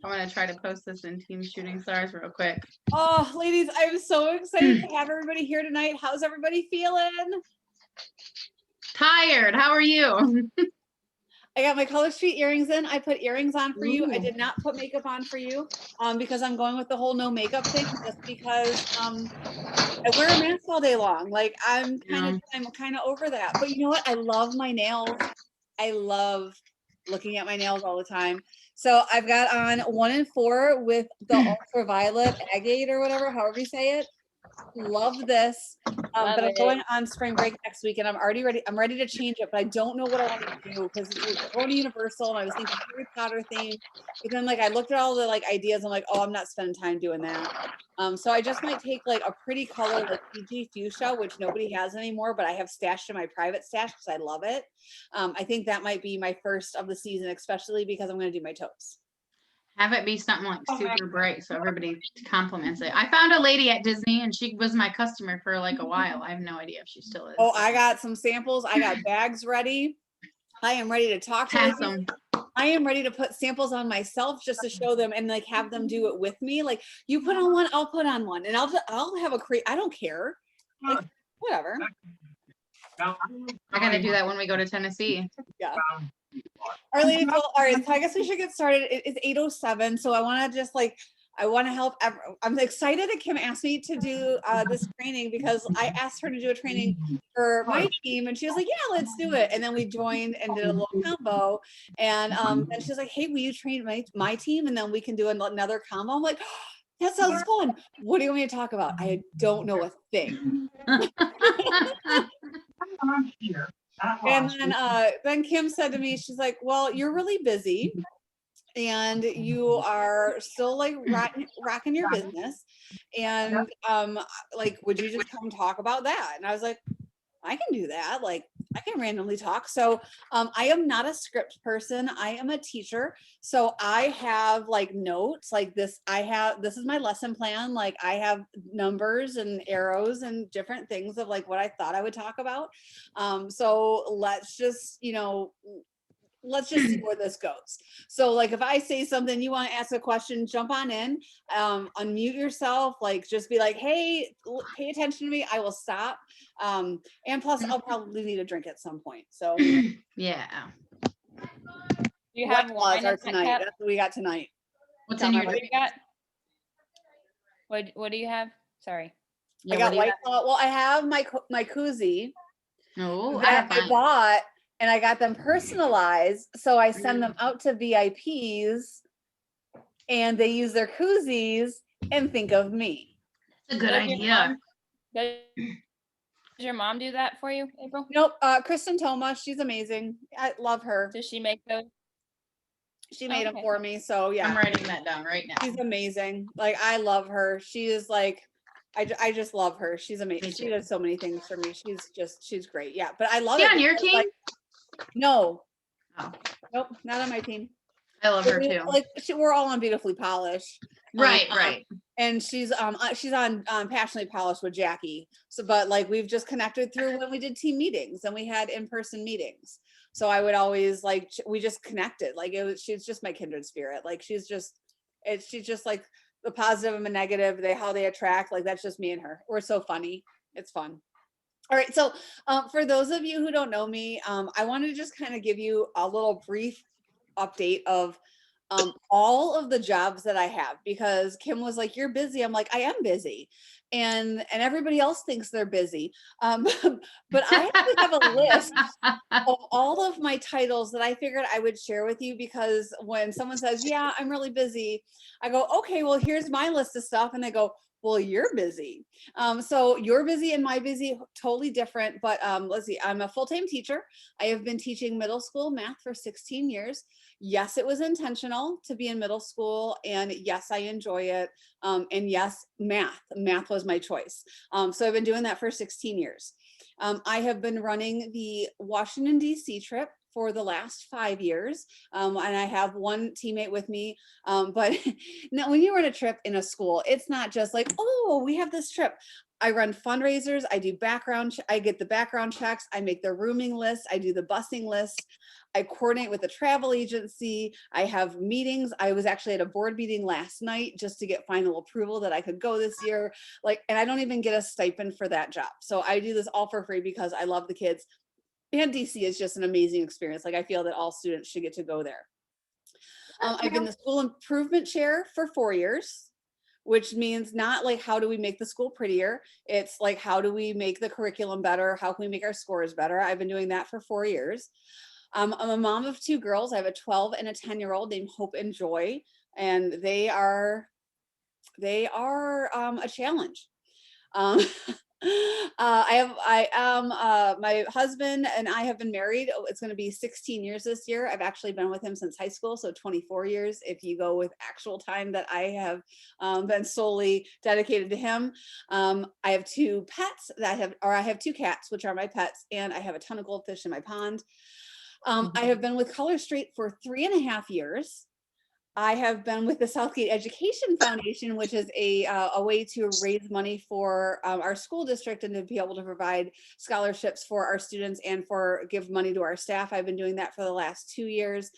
I'm going to try to post this in Team Shooting Stars real quick. Oh, ladies, I'm so excited to have everybody here tonight. How's everybody feeling? Tired. How are you? I got my Color Street earrings in. I put earrings on for you. I Ooh. did not put makeup on for you because I'm going with the whole no makeup thing just because I wear a mask all day long. Like I'm kind of over that. But you know what? I love my nails. I love looking at my nails all the time. So I've got on 1 and 4 with the ultraviolet agate or whatever, however you say it. Love this. But I'm going on spring break next week and I'm already ready. I'm ready to change it, but I don't know what I want to do because we're going to Universal and I was thinking Harry Potter theme. But then like I looked at all the like ideas. I'm like, oh, I'm not spending time doing that. So I just might take like a pretty color like PG fuchsia, which nobody has anymore, but I have stashed in my private stash because I love it. I think that might be my first of the season, especially because I'm going to do my toes. Have it be something like super bright so everybody compliments it. I found a lady at Disney and she was my customer for like a while. I have no idea if she still is. Oh, I got some samples. I got bags ready. I am ready to talk to them. I am ready to put samples on myself just to show them and like have them do it with me. Like you put on one, I'll put on one, and I'll have a I don't care. Like whatever. I gotta do that when we go to Tennessee. Yeah. All right, ladies. Well, all right. So I guess we should get started. It's 8:07. So I want to just like I want to help. I'm excited that Kim asked me to do this training because I asked her to do a training for my team, and she was like, "Yeah, let's do it." And then we joined and did a little combo. And then she was like, "Hey, will you train my team, and then we can do another combo?" I'm like, oh, "That sounds fun. What do you want me to talk about?" I don't know a thing. And then Kim said to me, she's like, "Well, you're really busy." And you are still like rocking your business and like would you just come talk about that? And I was like, I can do that. Like I can randomly talk. So I am not a script person. I am a teacher. So I have like notes like this. This is my lesson plan. Like I have numbers and arrows and different things of like what I thought I would talk about. So let's just, let's just see where this goes. So like if I say something, you want to ask a question, jump on in, unmute yourself, like just be like, hey, pay attention to me. I will stop. And plus I'll probably need a drink at some point. So yeah. You have wine are tonight. That's what we got tonight. What's in your drink? What do you have? Sorry. I got White Claw. Well, I have my koozie. Oh, that I bought. And I got them personalized. So I send them out to VIPs and they use their koozies and think of me. That's a good idea. Does your mom do that for you, April? Nope. Kristen Toma, she's amazing. I love her. Does she make those? She made them for me. So yeah. I'm writing that down right now. She's amazing. Like I love her. She is like, I just love her. She's amazing. She does so many things for me. She's great. Yeah. But I love it. On your team? Like, no. Oh. Nope, not on my team. I love her too. Like we're all on Beautifully Polished. Right. And she's on Passionately Polished with Jackie. So, but like we've just connected through when we did team meetings and we had in-person meetings. So I would always like we just connected. Like she's just my kindred spirit. Like she's just like the positive and the negative. How they attract. Like that's just me and her. We're so funny. It's fun. All right, so for those of you who don't know me, I want to just kind of give you a little brief update of all of the jobs that I have because Kim was like, "You're busy." I'm like, "I am busy," and everybody else thinks they're busy. But I actually have a list of all of my titles that I figured I would share with you because when someone says, "Yeah, I'm really busy," I go, "Okay, well, here's my list of stuff," and they go, "Well, you're busy." So you're busy and my busy, totally different. But let's see, I'm a full-time teacher. I have been teaching middle school math for 16 years. Yes, it was intentional to be in middle school. And yes, I enjoy it. And yes, math was my choice. So I've been doing that for 16 years. I have been running the Washington, D.C. trip for the last 5 years. And I have one teammate with me. But now when you run a trip in a school, it's not just like, oh, we have this trip. I run fundraisers. I do I get the background checks. I make the rooming list. I do the busing list. I coordinate with the travel agency. I have meetings. I was actually at a board meeting last night just to get final approval that I could go this year. Like, and I don't even get a stipend for that job. So I do this all for free because I love the kids. And DC is just an amazing experience. Like, I feel that all students should get to go there. I've been the school improvement chair for 4 years, which means not like how do we make the school prettier, it's like how do we make the curriculum better, how can we make our scores better. I've been doing that for 4 years. I'm a mom of 2 girls. I have a 12 and a 10-year-old named Hope and Joy, and they are a challenge. My husband and I have been married. It's going to be 16 years this year. I've actually been with him since high school, so 24 years if you go with actual time that I have been solely dedicated to him. I have 2 pets that I have 2 cats, which are my pets, and I have a ton of goldfish in my pond. I have been with Color Street for 3.5 years. I have been with the Southgate Education Foundation, which is a way to raise money for our school district and to be able to provide scholarships for our students and give money to our staff. I've been doing that for the last 2 years.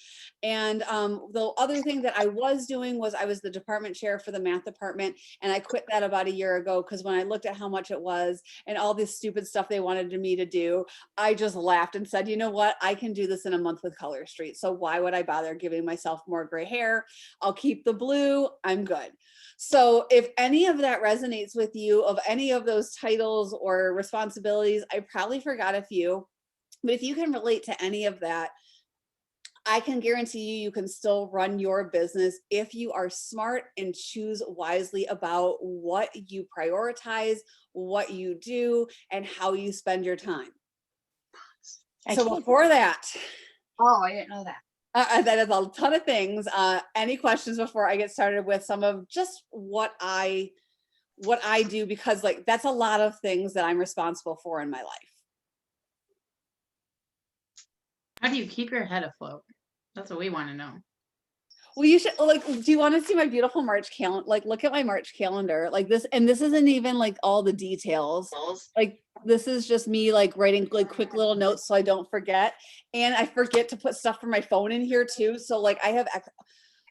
And the other thing that I was doing was I was the department chair for the math department, and I quit that about a year ago because when I looked at how much it was and all this stupid stuff they wanted me to do, I just laughed and said, you know what, I can do this in a month with Color Street. So why would I bother giving myself more gray hair? I'll keep the blue, I'm good. So if any of that resonates with you, of any of those titles or responsibilities, I probably forgot a few, but if you can relate to any of that, I can guarantee you can still run your business if you are smart and choose wisely about what you prioritize, what you do, and how you spend your time. So before that. Oh, I didn't know that. That is a ton of things. Any questions before I get started with some of just what I do, because like that's a lot of things that I'm responsible for in my life. How do you keep your head afloat? That's what we want to know. Well, you should like, do you want to see my beautiful March calendar? Like, look at my March calendar like this. And this isn't even like all the details. Like, this is just me like writing like quick little notes so I don't forget. And I forget to put stuff from my phone in here too. So like I have,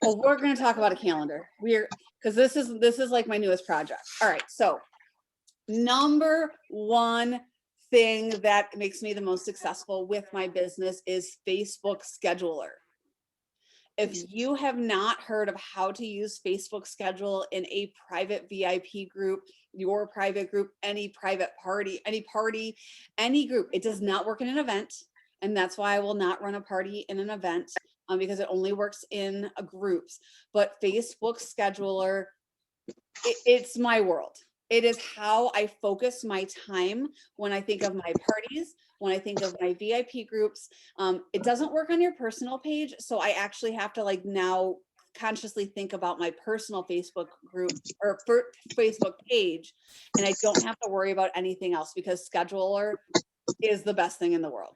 well, we're going to talk about a calendar. Because this is like my newest project. All right. So number one thing that makes me the most successful with my business is Facebook Scheduler. If you have not heard of how to use Facebook Schedule in a private VIP group, your private group, any private party, any group, it does not work in an event. And that's why I will not run a party in an event because it only works in groups. But Facebook Scheduler, it's my world. It is how I focus my time when I think of my parties, when I think of my VIP groups. It doesn't work on your personal page. So I actually have to like now consciously think about my personal Facebook group or Facebook page. And I don't have to worry about anything else because Scheduler is the best thing in the world.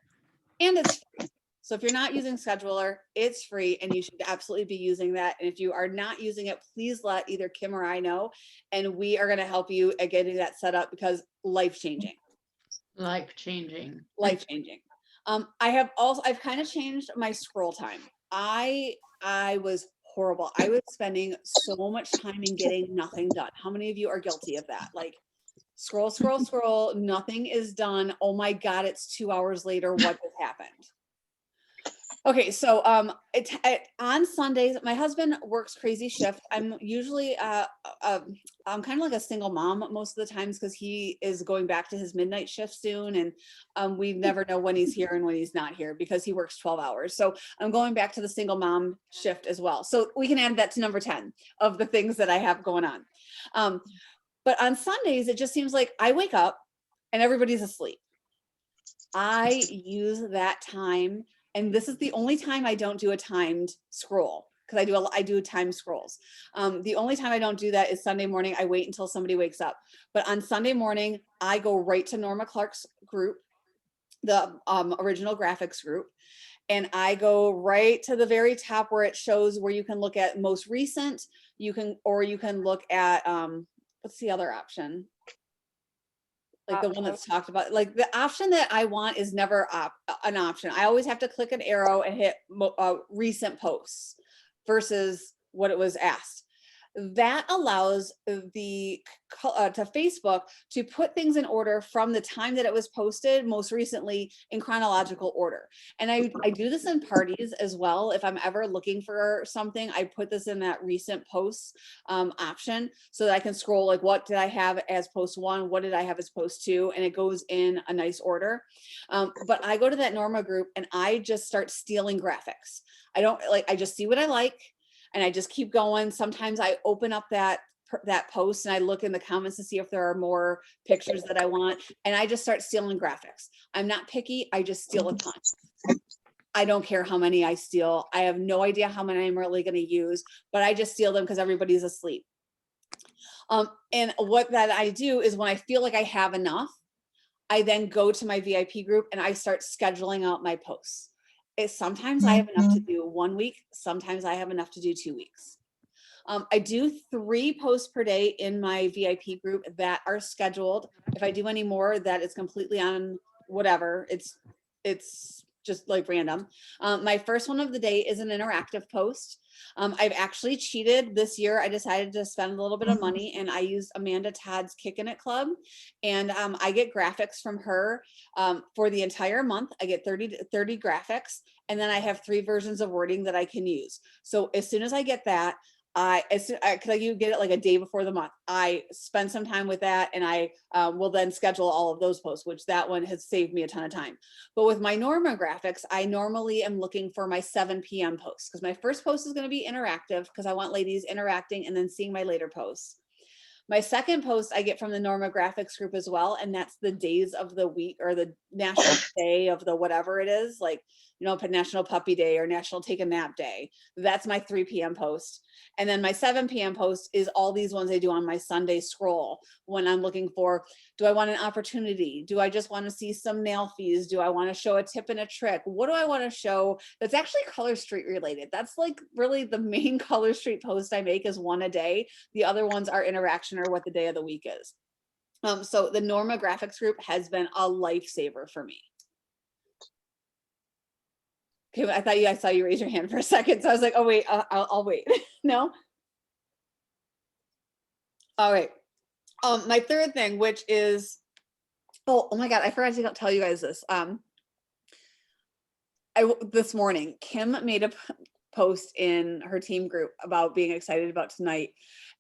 And it's free. So if you're not using Scheduler, it's free and you should absolutely be using that. And if you are not using it, please let either Kim or I know. And we are going to help you at getting that set up because life-changing. Life-changing. Life-changing. I've kind of changed my scroll time. I was horrible. I was spending so much time in getting nothing done. How many of you are guilty of that? Like scroll, nothing is done. Oh my God, it's 2 hours later. What has happened? Okay, so on Sundays, my husband works crazy shift. I'm usually I'm kind of like a single mom most of the times because he is going back to his midnight shift soon, and we never know when he's here and when he's not here because he works 12 hours. So I'm going back to the single mom shift as well. So we can add that to number 10 of the things that I have going on. But on Sundays, it just seems like I wake up and everybody's asleep. I use that time. And this is the only time I don't do a timed scroll because I do timed scrolls. The only time I don't do that is Sunday morning. I wait until somebody wakes up. But on Sunday morning, I go right to Norma Clark's group, the original graphics group. And I go right to the very top where it shows where you can look at most recent. You can look at, what's the other option? like the one that's talked about. Like the option that I want is never an option. I always have to click an arrow and hit recent posts versus what it was asked. That allows the to Facebook to put things in order from the time that it was posted most recently in chronological order. And I do this in parties as well. If I'm ever looking for something, I put this in that recent posts option so that I can scroll, like, what did I have as post 1? What did I have as post 2? And it goes in a nice order. But I go to that Norma group and I just start stealing graphics. I just see what I like. And I just keep going. Sometimes I open up that post and I look in the comments to see if there are more pictures that I want. And I just start stealing graphics. I'm not picky. I just steal a ton. I don't care how many I steal. I have no idea how many I'm really going to use, but I just steal them because everybody's asleep. And what that I do is when I feel like I have enough, I then go to my VIP group and I start scheduling out my posts. Sometimes I have enough to do 1 week. Sometimes I have enough to do 2 weeks. I do 3 posts per day in my VIP group that are scheduled. If I do any more, that is completely on whatever. It's just like random. My first one of the day is an interactive post. I've actually cheated this year. I decided to spend a little bit of money and I used Amanda Todd's Kickin' It Club. And I get graphics from her for the entire month. I get 30 graphics. And then I have 3 versions of wording that I can use. So as soon as I get that, you get it like a day before the month. I spend some time with that and I will then schedule all of those posts, which that one has saved me a ton of time. But with my Norma graphics, I normally am looking for my 7 p.m. posts because my first post is going to be interactive because I want ladies interacting and then seeing my later posts. My second post I get from the Norma graphics group as well. And that's the days of the week or the national day of the whatever it is, like, National Puppy Day or National Take a Nap Day. That's my 3 p.m. post. And then my 7 p.m. post is all these ones I do on my Sunday scroll when I'm looking for, do I want an opportunity? Do I just want to see some nail fees? Do I want to show a tip and a trick? What do I want to show that's actually Color Street related? That's like really the main Color Street post I make is 1 a day. The other ones are interaction or what the day of the week is. So the Norma graphics group has been a lifesaver for me. Okay, I saw you raise your hand for a second. So I was like, oh wait, I'll wait. No? All right. My third thing, which is, oh my God, I forgot to tell you guys this. This morning, Kim made a post in her team group about being excited about tonight.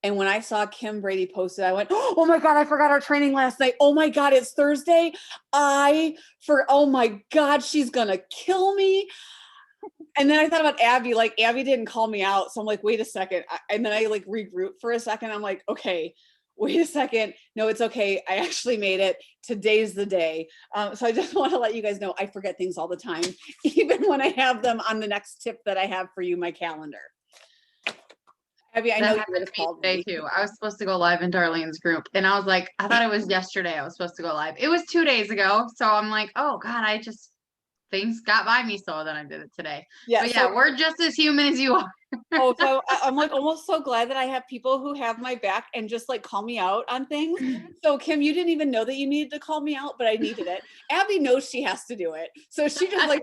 And when I saw Kim Brady posted, I went, oh my God, I forgot our training last night. Oh my God, it's Thursday. Oh my God, she's gonna kill me. And then I thought about Abby, like Abby didn't call me out. So I'm like, wait a second. And then I like regrouped for a second. I'm like, okay, wait a second. No, it's okay. I actually made it. Today's the day. So I just want to let you guys know I forget things all the time, even when I have them on the next tip that I have for you, my calendar. Abby, I know you would have called me too. I was supposed to go live in Darlene's group and I was like, I thought it was yesterday I was supposed to go live. It was 2 days ago. So I'm like, oh God, things got by me, so then I did it today. Yeah, but yeah, we're just as human as you are. So I'm like almost so glad that I have people who have my back and just like call me out on things. So Kim, you didn't even know that you needed to call me out, but I needed it. Abby knows she has to do it. So she just like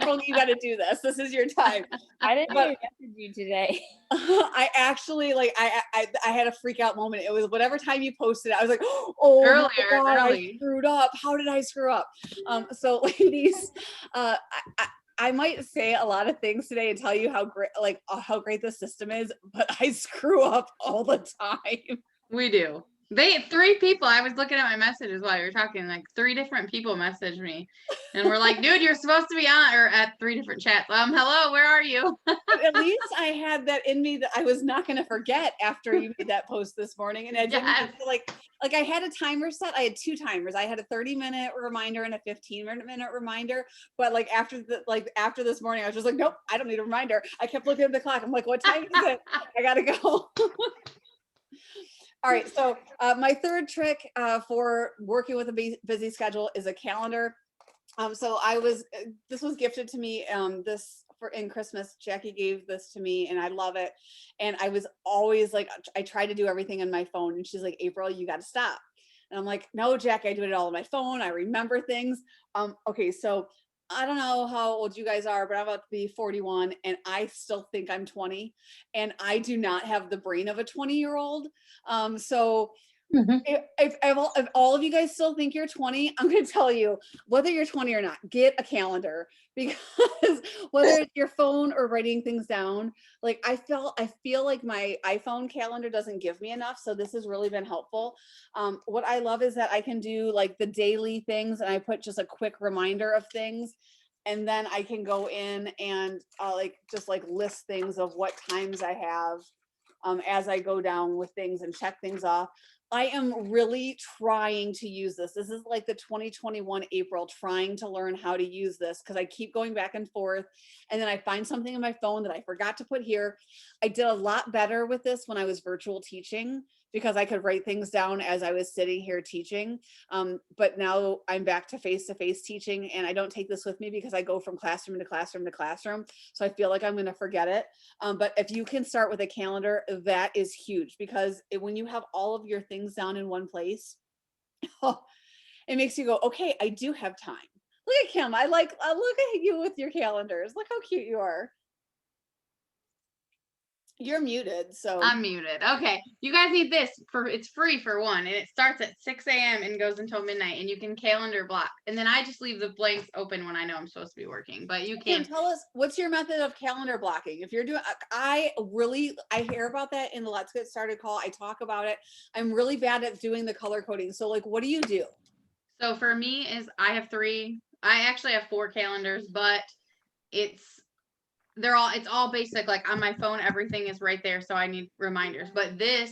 April, you got to do this. This is your time. I didn't even message you today. I actually I had a freak out moment. It was whatever time you posted, I was like, oh earlier. I screwed up. How did I screw up? So ladies, I might say a lot of things today and tell you how great the system is, but I screw up all the time. We do. 3 people, I was looking at my messages while you were talking, like 3 different people messaged me and we're like, dude, you're supposed to be on, or at 3 different chats. Hello, where are you? But at least I had that in me that I was not going to forget after you made that post this morning. And I didn't like I had a timer set. I had 2 timers. I had a 30-minute reminder and a 15-minute reminder. But like after this morning, I was just like, nope, I don't need a reminder. I kept looking at the clock. I'm like, what time is it? I got to go. All right. So my third trick for working with a busy schedule is a calendar. So this was gifted to me in Christmas. Jackie gave this to me and I love it. And I was always like, I try to do everything on my phone and she's like, April, you got to stop. And I'm like, no, Jack, I do it all on my phone. I remember things. Okay, so I don't know how old you guys are, but I'm about to be 41 and I still think I'm 20 and I do not have the brain of a 20-year-old. So if all of you guys still think you're 20, I'm going to tell you, whether you're 20 or not, get a calendar, because whether it's your phone or writing things down, like I feel like my iPhone calendar doesn't give me enough. So this has really been helpful. What I love is that I can do like the daily things and I put just a quick reminder of things. And then I can go in and just list things of what times I have as I go down with things and check things off. I am really trying to use this. This is like the 2021 April, trying to learn how to use this because I keep going back and forth. And then I find something in my phone that I forgot to put here. I did a lot better with this when I was virtual teaching because I could write things down as I was sitting here teaching. But now I'm back to face-to-face teaching and I don't take this with me because I go from classroom to classroom to classroom. So I feel like I'm going to forget it. But if you can start with a calendar, that is huge because when you have all of your things down in one place, it makes you go, okay, I do have time. Look at Kim. I look at you with your calendars. Look how cute you are. You're muted, so. I'm muted. Okay. You guys need this it's free for one, and it starts at 6 a.m. and goes until midnight, and you can calendar block. And then I just leave the blanks open when I know I'm supposed to be working, but you can. Tell us, what's your method of calendar blocking? If you're doing, I hear about that in the Let's Get Started call. I talk about it. I'm really bad at doing the color coding. So like, what do you do? So for me I actually have 4 calendars, but it's all basic. Like on my phone, everything is right there. So I need reminders, but this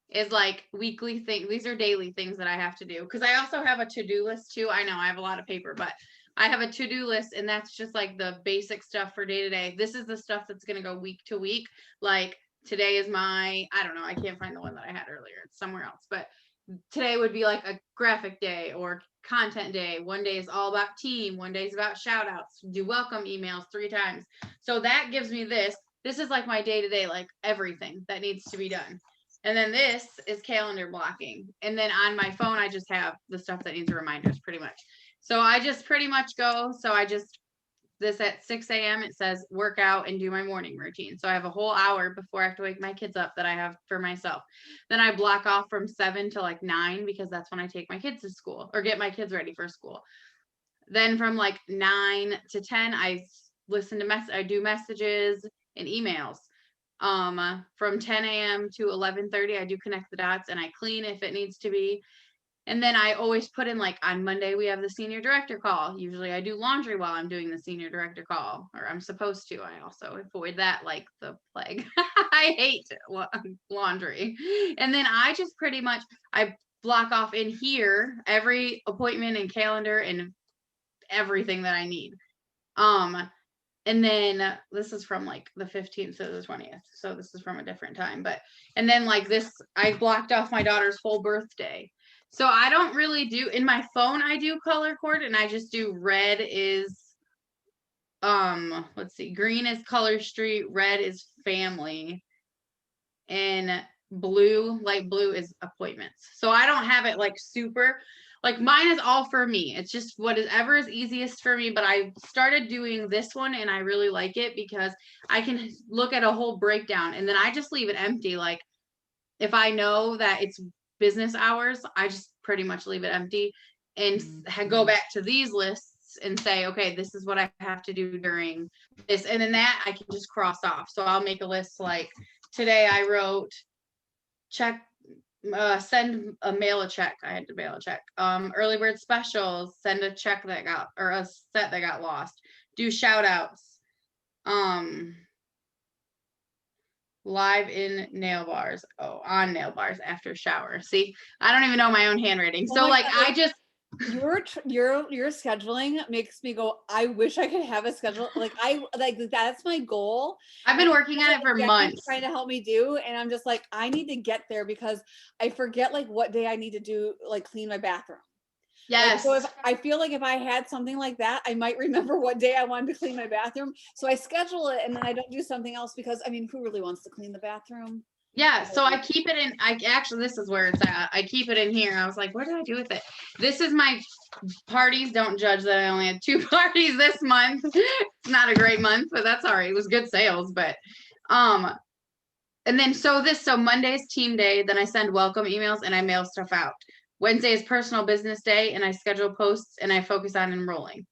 is like weekly thing. These are daily things that I have to do. Cause I also have a to-do list too. I know I have a lot of paper, but I have a to-do list and that's just like the basic stuff for day to day. This is the stuff that's going to go week to week. Like today is I don't know. I can't find the one that I had earlier. It's somewhere else, but today would be like a graphic day or content day. One day is all about team. One day is about shout outs. Do welcome emails 3 times. So that gives me this. This is like my day to day, like everything that needs to be done. And then this is calendar blocking. And then on my phone, I just have the stuff that needs reminders pretty much. So I just pretty much go. So this at 6 a.m. it says work out and do my morning routine. So I have a whole hour before I have to wake my kids up that I have for myself. Then I block off from 7 to like 9 because that's when I take my kids to school or get my kids ready for school. Then from like 9 to 10, I do messages and emails. From 10 a.m. to 11:30, I do connect the dots and I clean if it needs to be. And then I always put in like on Monday, we have the senior director call. Usually I do laundry while I'm doing the senior director call, or I'm supposed to. I also avoid that like the plague. I hate laundry. And then I just pretty much, I block off in here every appointment and calendar and everything that I need. And then this is from like the 15th to the 20th. So this is from a different time, and then like this, I blocked off my daughter's whole birthday. So I don't really do in my phone. I do color coord and I just do red is, let's see, green is color street, red is family, and light blue is appointments. So I don't have it like super, like mine is all for me. It's just whatever is easiest for me. But I started doing this one and I really like it because I can look at a whole breakdown and then I just leave it empty. Like if I know that it's business hours, I just pretty much leave it empty and go back to these lists and say, okay, this is what I have to do during this. And then that I can just cross off. So I'll make a list like today I wrote check, mail a check. I had to mail a check. Early bird specials, send a check that got, or a set that got lost. Do shout outs. Live in nail bars. Oh, on nail bars after shower. See, I don't even know my own handwriting. So like God. I just your scheduling makes me go, I wish I could have a schedule. Like that's my goal. I've been working on it for months. Trying to help me do. And I'm just like, I need to get there because I forget like what day I need to do, like clean my bathroom. Yes. Like, so I feel like if I had something like that, I might remember what day I wanted to clean my bathroom. So I schedule it and then I don't do something else because I mean, who really wants to clean the bathroom? Yeah, so I keep it in, this is where it's at. I keep it in here. I was like, what did I do with it? This is my parties. Don't judge that I only had 2 parties this month. It's not a great month, but that's all right. It was good sales, but, and then so Monday's team day, then I send welcome emails and I mail stuff out. Wednesday is personal business day and I schedule posts and I focus on enrolling.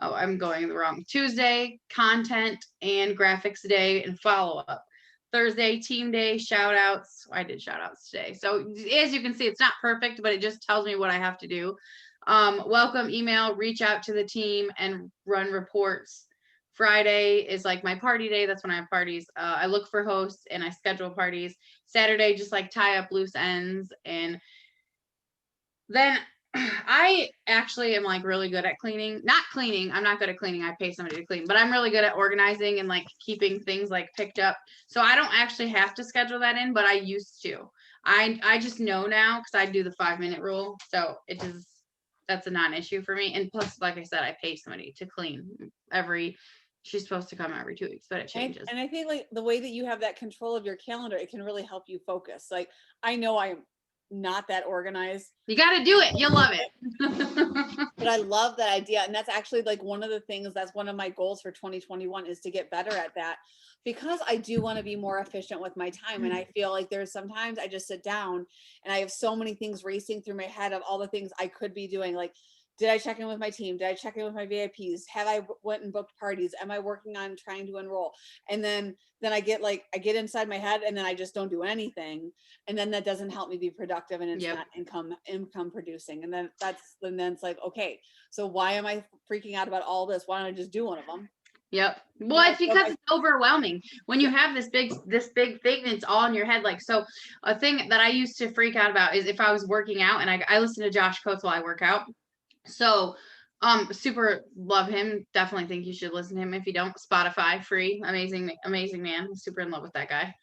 Oh, I'm going the wrong. Tuesday, content and graphics day and follow up. Thursday, team day, shout outs. I did shout outs today. So as you can see, it's not perfect, but it just tells me what I have to do. Welcome email, reach out to the team and run reports. Friday is like my party day. That's when I have parties. I look for hosts and I schedule parties. Saturday, just like tie up loose ends. And then I actually am like really good at cleaning. Not cleaning. I'm not good at cleaning. I pay somebody to clean, but I'm really good at organizing and like keeping things like picked up. So I don't actually have to schedule that in, but I used to. I just know now because I do the 5-minute rule. So that's a non-issue for me. And plus, like I said, I pay somebody to clean she's supposed to come every 2 weeks, but it changes. And I think like the way that you have that control of your calendar, it can really help you focus. Like I know I'm not that organized. You got to do it. You'll love it. But I love that idea. And that's actually like one of the things, that's one of my goals for 2021 is to get better at that, because I do want to be more efficient with my time. And I feel like there's sometimes I just sit down and I have so many things racing through my head of all the things I could be doing. Like, did I check in with my team? Did I check in with my VIPs? Have I went and booked parties? Am I working on trying to enroll? And then I get inside my head and then I just don't do anything. And then that doesn't help me be productive and it's not income producing. And then it's like, okay, so why am I freaking out about all this? Why don't I just do one of them? Yep. Well, it's because it's overwhelming when you have this big thing that's all in your head. Like, so a thing that I used to freak out about is if I was working out and I listen to Josh Coates while I work out. So, super love him. Definitely think you should listen to him. If you don't, Spotify, free, amazing man. I'm super in love with that guy.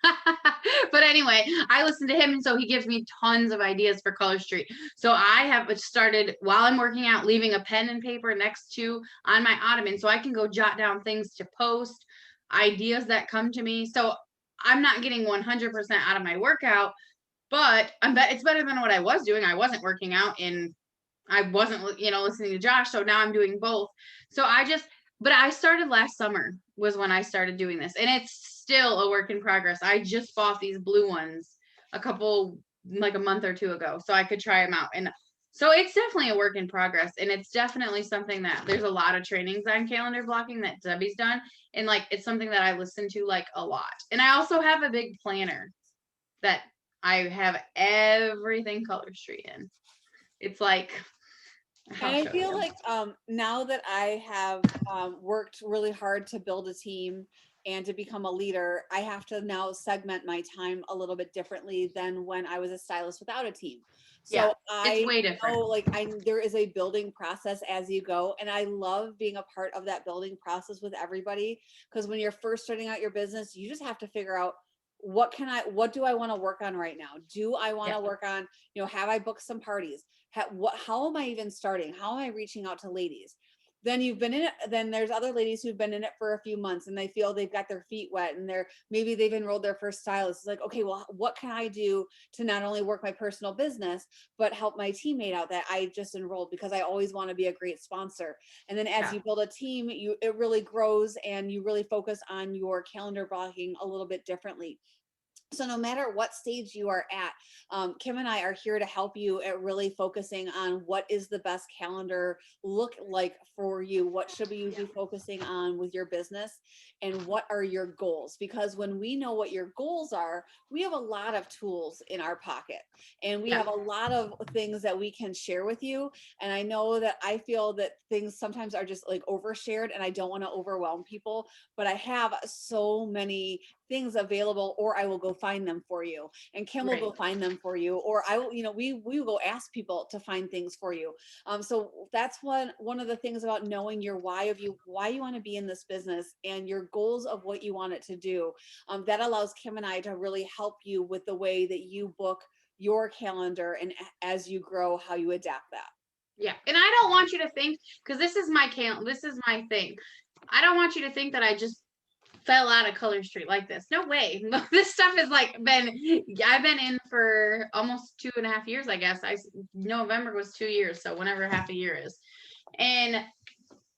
But anyway, I listen to him. And so he gives me tons of ideas for Color Street. So I have started while I'm working out, leaving a pen and paper next to on my ottoman. So I can go jot down things to post, ideas that come to me. So I'm not getting 100% out of my workout, but it's better than what I was doing. I wasn't working out I wasn't, listening to Josh. So now I'm doing both. So but I started last summer was when I started doing this, and it's still a work in progress. I just bought these blue ones like a month or 2 ago, so I could try them out. And so it's definitely a work in progress, and it's definitely something that there's a lot of trainings on calendar blocking that Debbie's done. And like, it's something that I listen to like a lot. And I also have a big planner that I have everything Color Street in. It's like, and I feel like now that I have worked really hard to build a team and to become a leader, I have to now segment my time a little bit differently than when I was a stylist without a team. So it's way different. There is a building process as you go. And I love being a part of that building process with everybody. Because when you're first starting out your business, you just have to figure out what do I want to work on right now? Do I want to work on, have I booked some parties? How am I even starting? How am I reaching out to ladies? Then you've been in it. Then there's other ladies who've been in it for a few months and they feel they've got their feet wet and maybe they've enrolled their first stylist. It's like, okay, well, what can I do to not only work my personal business, but help my teammate out that I just enrolled, because I always want to be a great sponsor. And then as you build a team, it really grows and you really focus on your calendar blocking a little bit differently. So no matter what stage you are at, Kim and I are here to help you at really focusing on what is the best calendar look like for you. What should you be focusing on with your business, and what are your goals? Because when we know what your goals are, we have a lot of tools in our pocket, and we have a lot of things that we can share with you. And I know that I feel that things sometimes are just like overshared, and I don't want to overwhelm people, but I have so many things available, or I will go find them for you, and Kim will go find them for you, or I will, we will go ask people to find things for you. So that's one of the things about knowing your why you want to be in this business and your goals of what you want it to do. That allows Kim and I to really help you with the way that you book your calendar, and as you grow, how you adapt that. Yeah. And I don't want you to think, because this is my thing. I don't want you to think that I just fell out of Color Street like this. No way. This stuff has like I've been in for almost 2.5 years, I guess. November was 2 years, so whenever half a year is. And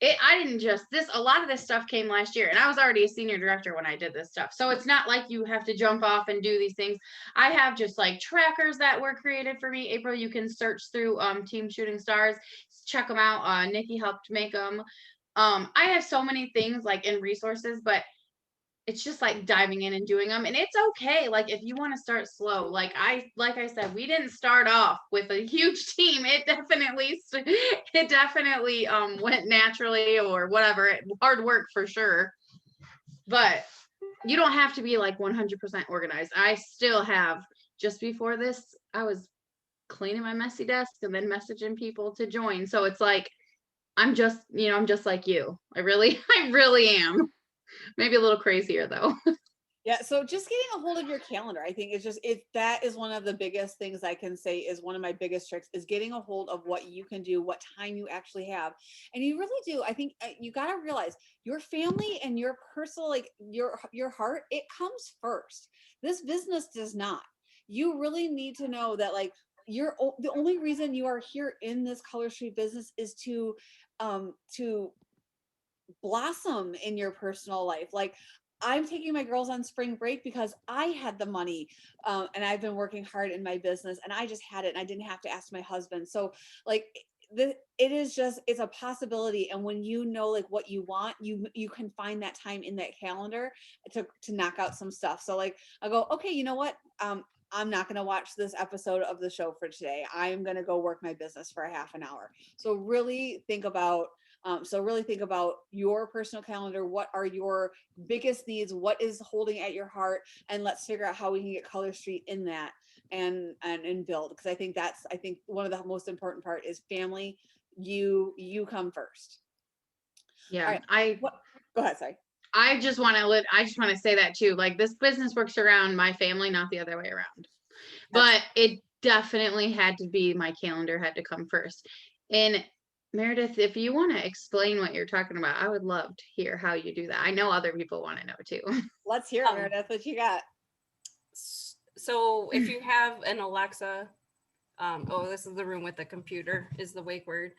I didn't just a lot of this stuff came last year, and I was already a senior director when I did this stuff. So it's not like you have to jump off and do these things. I have just like trackers that were created for me. April, you can search through Team Shooting Stars, check them out. Nikki helped make them. I have so many things like in resources, but it's just like diving in and doing them, and it's okay. Like if you want to start slow, like I said, we didn't start off with a huge team. It definitely went naturally or whatever. Hard work for sure, but you don't have to be like 100% organized. I still have, just before this, I was cleaning my messy desk and then messaging people to join. So it's like I'm just like you. I really am. Maybe a little crazier though. Yeah. So just getting a hold of your calendar, I think that is one of the biggest things I can say is one of my biggest tricks is getting a hold of what you can do, what time you actually have. And you really do. I think you got to realize your family and your personal, like your heart, it comes first. This business does not. You really need to know that like the only reason you are here in this Color Street business is to blossom in your personal life. Like I'm taking my girls on spring break because I had the money and I've been working hard in my business and I just had it and I didn't have to ask my husband. So like it's a possibility. And when you know like what you want, you can find that time in that calendar to knock out some stuff. So like I go, okay, you know what? I'm not going to watch this episode of the show for today. I'm going to go work my business for a half an hour. So really think about your personal calendar. What are your biggest needs? What is holding at your heart? And let's figure out how we can get Color Street in that and build. Because I think one of the most important part is family. You come first. Yeah. Right. Go ahead. Sorry. I just want to say that too. Like this business works around my family, not the other way around. But it definitely had to be, my calendar had to come first. And Meredith, if you want to explain what you're talking about, I would love to hear how you do that. I know other people want to know too. Let's hear it, Meredith. What you got? So if you have an Alexa, this is the room with the computer is the wake word.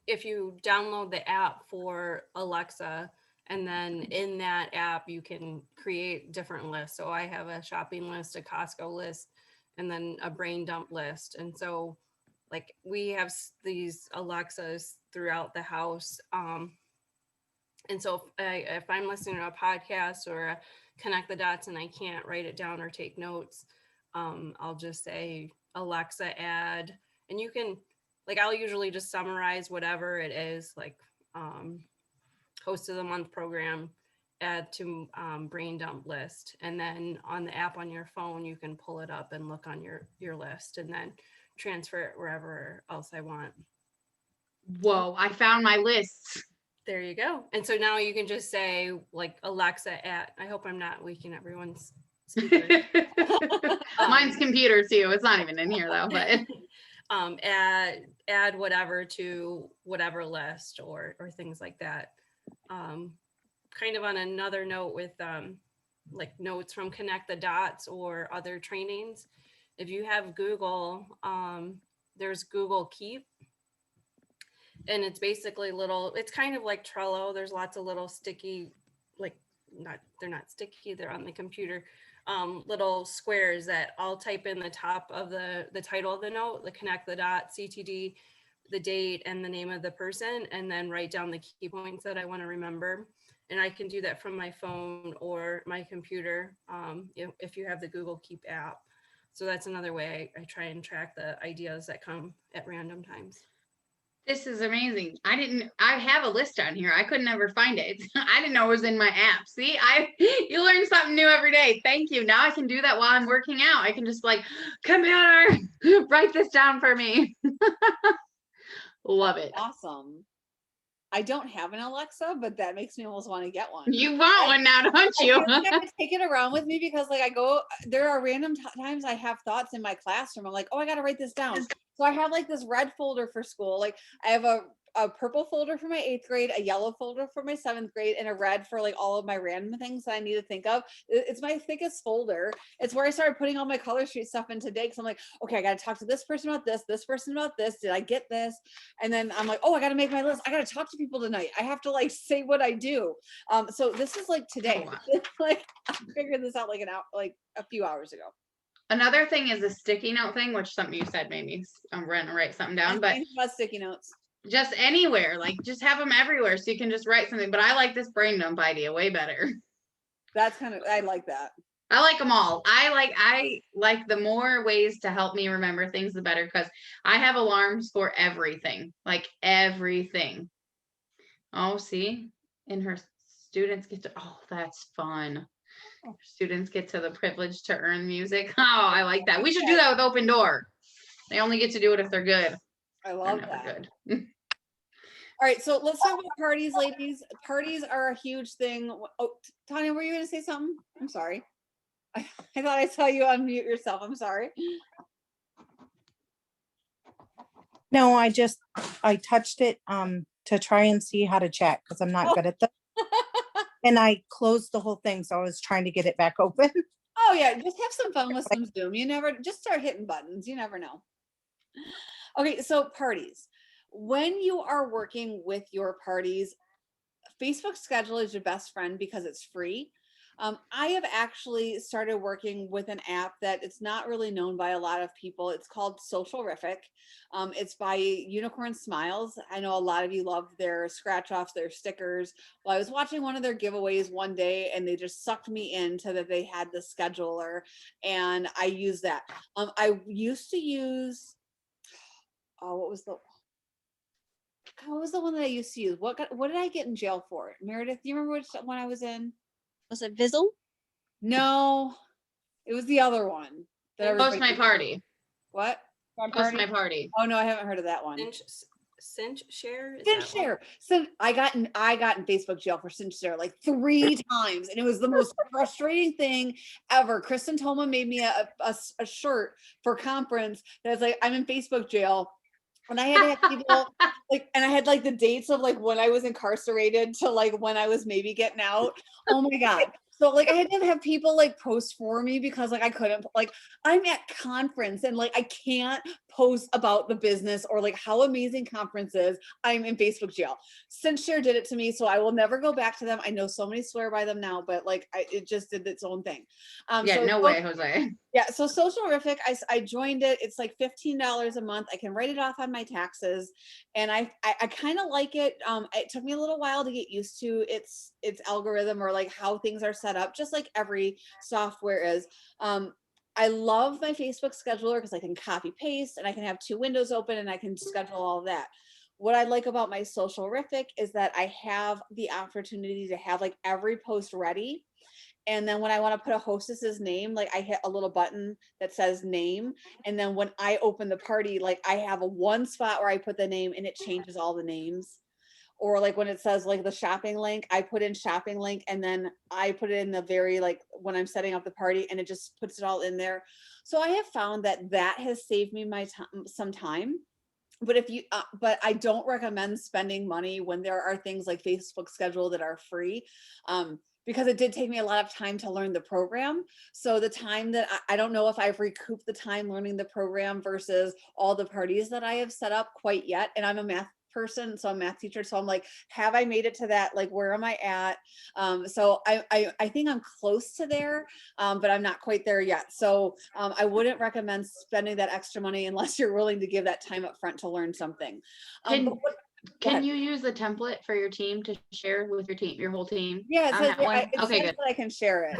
If you download the app for Alexa, and then in that app you can create different lists. So I have a shopping list, a Costco list, and then a brain dump list. And so like we have these Alexas throughout the house. And so if I'm listening to a podcast or a Connect the Dots and I can't write it down or take notes, I'll just say, Alexa, add, and you can, like, I'll usually just summarize whatever it is, like host of the month program, add to brain dump list. And then on the app on your phone, you can pull it up and look on your list and then transfer it wherever else I want. Whoa, I found my lists. There you go. And so now you can just say like Alexa I hope I'm not leaking everyone's speaker. Mine's computer too. It's not even in here though, but add whatever to whatever list or things like that. Kind of on another note with like notes from Connect the Dots or other trainings, if you have Google, there's Google Keep. And it's basically it's kind of like Trello. There's lots of little sticky, they're not sticky, they're on the computer, little squares that I'll type in the top of the title of the note, the Connect the Dot, CTD, the date and the name of the person, and then write down the key points that I want to remember. And I can do that from my phone or my computer if you have the Google Keep app. So that's another way I try and track the ideas that come at random times. This is amazing. I have a list on here. I could never find it. I didn't know it was in my app. See, you learn something new every day. Thank you. Now I can do that while I'm working out. I can just like, computer, write this down for me. Love it. Awesome. I don't have an Alexa, but that makes me almost want to get one. You want one now, don't you? I take it around with me because like there are random times I have thoughts in my classroom. I'm like, oh, I got to write this down. So I have like this red folder for school. Like I have a purple folder for my 8th grade, a yellow folder for my 7th grade, and a red for like all of my random things that I need to think of. It's my thickest folder. It's where I started putting all my color street stuff in today, because I'm like, okay, I got to talk to this person about this person about this. Did I get this? And then I'm like, oh, I got to make my list. I got to talk to people tonight. I have to like say what I do. So this is like today. Like I figured this out like a few hours ago. Another thing is a sticky note thing, which something you said made me write something down. But about sticky notes, just anywhere, like just have them everywhere so you can just write something. But I like this brain dump idea way better. That's kind of, I like that. I like them all. I like the more ways to help me remember things, the better, because I have alarms for everything, like everything. Oh, see, and her students get to, oh, that's fun. Students get to the privilege to earn music. Oh, I like that. We should do that with Open Door. They only get to do it if they're good. I love that. Good. All right, so let's talk about parties, ladies. Parties are a huge thing. Oh, Tanya, were you going to say something? I'm sorry. I thought I saw you unmute yourself. I'm sorry. No, I touched it to try and see how to chat, because I'm not good at that. And I closed the whole thing, so I was trying to get it back open. Oh yeah, just have some fun with some Zoom. Just start hitting buttons. You never know. Okay, so parties. When you are working with your parties, Facebook Schedule is your best friend because it's free. I have actually started working with an app that it's not really known by a lot of people. It's called Socialrific. It's by Unicorn Smiles. I know a lot of you love their scratch offs, their stickers. Well, I was watching one of their giveaways one day and they just sucked me into that they had the scheduler, and I use that. I used to use, what was the one that I used to use? What did I get in jail for? Meredith, do you remember which one I was in? Was it Vizzle? No, it was the other one. Post My Party. What? Post My Party. Oh no, I haven't heard of that one. Cinch Share. Cinch Share. So I got in Facebook jail for Cinch Share like 3 times, and it was the most frustrating thing ever. Kristen Toma made me a shirt for conference that was like, I'm in Facebook jail. And I had to have people like, and I had like the dates of like when I was incarcerated to like when I was maybe getting out. Oh my God. So like I had to have people like post for me because like I couldn't, like I'm at conference and like I can't post about the business or like how amazing conference is. I'm in Facebook jail. Sincere did it to me, so I will never go back to them. I know so many swear by them now, but like it just did its own thing. Yeah, so, no way, Jose. Yeah, so Socialrific, I joined it. It's like $15 a month. I can write it off on my taxes, and I kind of like it. It took me a little while to get used to its algorithm or like how things are set up, just like every software is. I love my Facebook scheduler because I can copy paste and I can have 2 windows open and I can schedule all of that. What I like about my Socialrific is that I have the opportunity to have like every post ready. And then when I want to put a hostess's name, like I hit a little button that says name. And then when I open the party, like I have a one spot where I put the name and it changes all the names. Or like when it says like the shopping link, I put in shopping link and then I put it in the very, like when I'm setting up the party, and it just puts it all in there. So I have found that has saved me some time. But but I don't recommend spending money when there are things like Facebook Schedule that are free. Because it did take me a lot of time to learn the program. So the time that I don't know if I've recouped the time learning the program versus all the parties that I have set up quite yet. And I'm a math person, so I'm a math teacher. So I'm like, have I made it to that? Like, where am I at? So I think I'm close to there, but I'm not quite there yet. So I wouldn't recommend spending that extra money unless you're willing to give that time up front to learn something. Can you use the template for your team to share with your whole team? Yeah, it says that I can share it.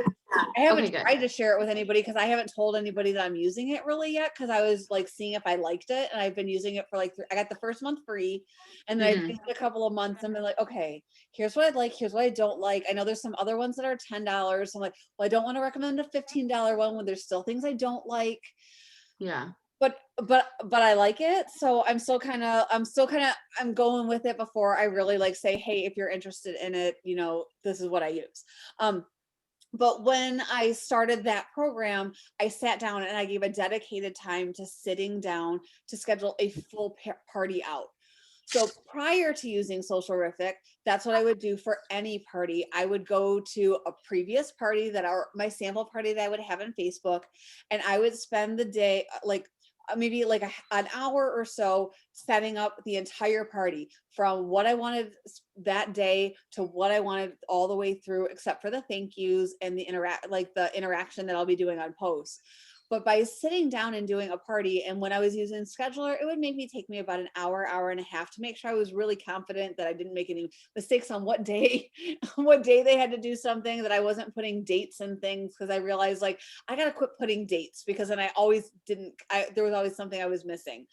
I haven't tried to share it with anybody because I haven't told anybody that I'm using it really yet, because I was like seeing if I liked it, and I've been using it for like I got the first month free, and then I've used it a couple of months and been like, okay, here's what I like, here's what I don't like. I know there's some other ones that are $10. So I'm like, well, I don't want to recommend a $15 one when there's still things I don't like. Yeah. But I like it. So I'm going with it before I really like say, hey, if you're interested in it, this is what I use. But when I started that program, I sat down and I gave a dedicated time to sitting down to schedule a full party out. So prior to using Socialrific, that's what I would do for any party. I would go to a previous party my sample party that I would have on Facebook, and I would spend the day like maybe like an hour or so setting up the entire party from what I wanted that day to what I wanted all the way through, except for the thank yous and the interaction that I'll be doing on posts. But by sitting down and doing a party, and when I was using Scheduler, it would maybe take me about an hour and a half to make sure I was really confident that I didn't make any mistakes on what day, what day they had to do something, that I wasn't putting dates and things, because I realized like I gotta quit putting dates, because then there was always something I was missing.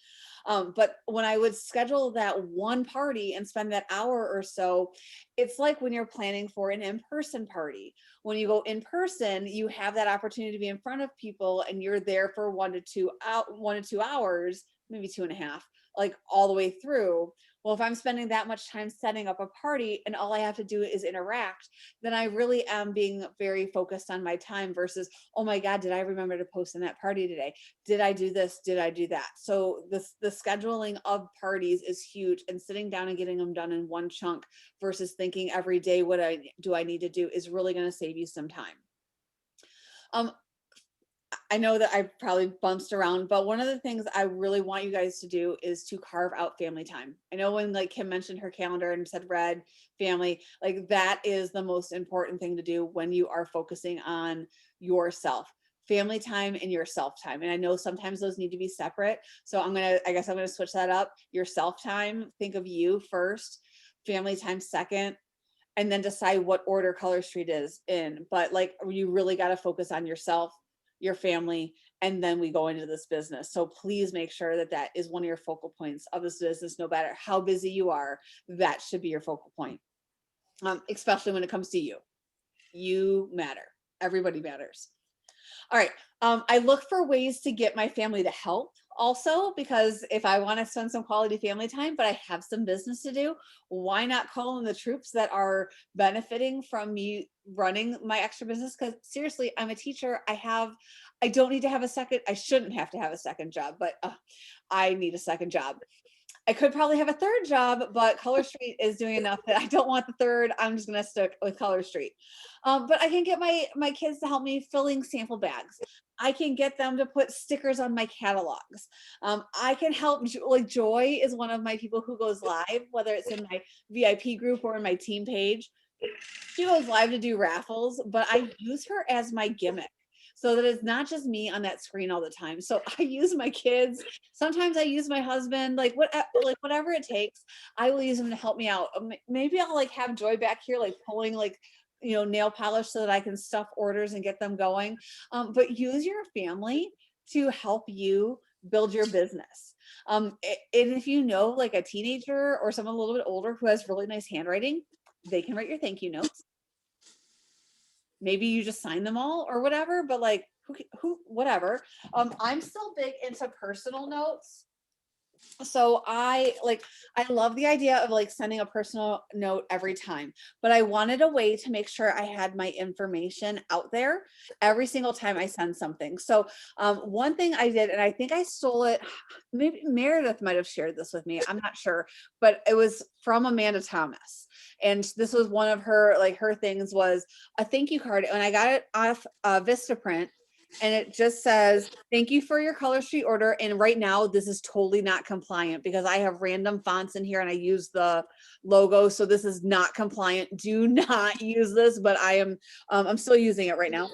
But when I would schedule that one party and spend that hour or so, it's like when you're planning for an in-person party. When you go in person, you have that opportunity to be in front of people, and you're there for 1 to 2 hours, maybe 2.5, like all the way through. Well, if I'm spending that much time setting up a party and all I have to do is interact, then I really am being very focused on my time versus, oh my God, did I remember to post in that party today? Did I do this? Did I do that? So the scheduling of parties is huge, and sitting down and getting them done in one chunk versus thinking every day, what do I need to do, is really going to save you some time. I know that I probably bounced around, but one of the things I really want you guys to do is to carve out family time. I know when like Kim mentioned her calendar and said red family, like that is the most important thing to do when you are focusing on yourself. Family time and your self time. And I know sometimes those need to be separate. So I guess I'm going to switch that up. Your self time, think of you first, family time second, and then decide what order Color Street is in. But like, you really got to focus on yourself, your family, and then we go into this business. So please make sure that that is one of your focal points of this business. No matter how busy you are, that should be your focal point. Especially when it comes to you. You matter. Everybody matters. All right. I look for ways to get my family to help also, because if I want to spend some quality family time, but I have some business to do, why not call in the troops that are benefiting from me running my extra business? Because seriously, I'm a teacher. I don't need to have a second. I shouldn't have to have a second job, but I need a second job. I could probably have a third job, but Color Street is doing enough that I don't want the third. I'm just going to stick with Color Street. But I can get my kids to help me filling sample bags. I can get them to put stickers on my catalogs. I can help, like Joy is one of my people who goes live, whether it's in my VIP group or in my team page. She goes live to do raffles, but I use her as my gimmick, so that it's not just me on that screen all the time. So I use my kids. Sometimes I use my husband, like whatever it takes, I will use them to help me out. Maybe I'll like have Joy back here, like pulling like, nail polish so that I can stuff orders and get them going. But use your family to help you build your business. And if you know like a teenager or someone a little bit older who has really nice handwriting, they can write your thank you notes. Maybe you just sign them all or whatever, but like who whatever. I'm still big into personal notes. So I love the idea of like sending a personal note every time, but I wanted a way to make sure I had my information out there every single time I send something. So one thing I did, and I think I stole it, maybe Meredith might have shared this with me, I'm not sure, but it was from Amanda Thomas. And this was one of her things was a thank you card. And I got it off Vistaprint. And it just says, thank you for your Color Street order. And right now, this is totally not compliant because I have random fonts in here and I use the logo. So this is not compliant. Do not use this, but I'm still using it right now.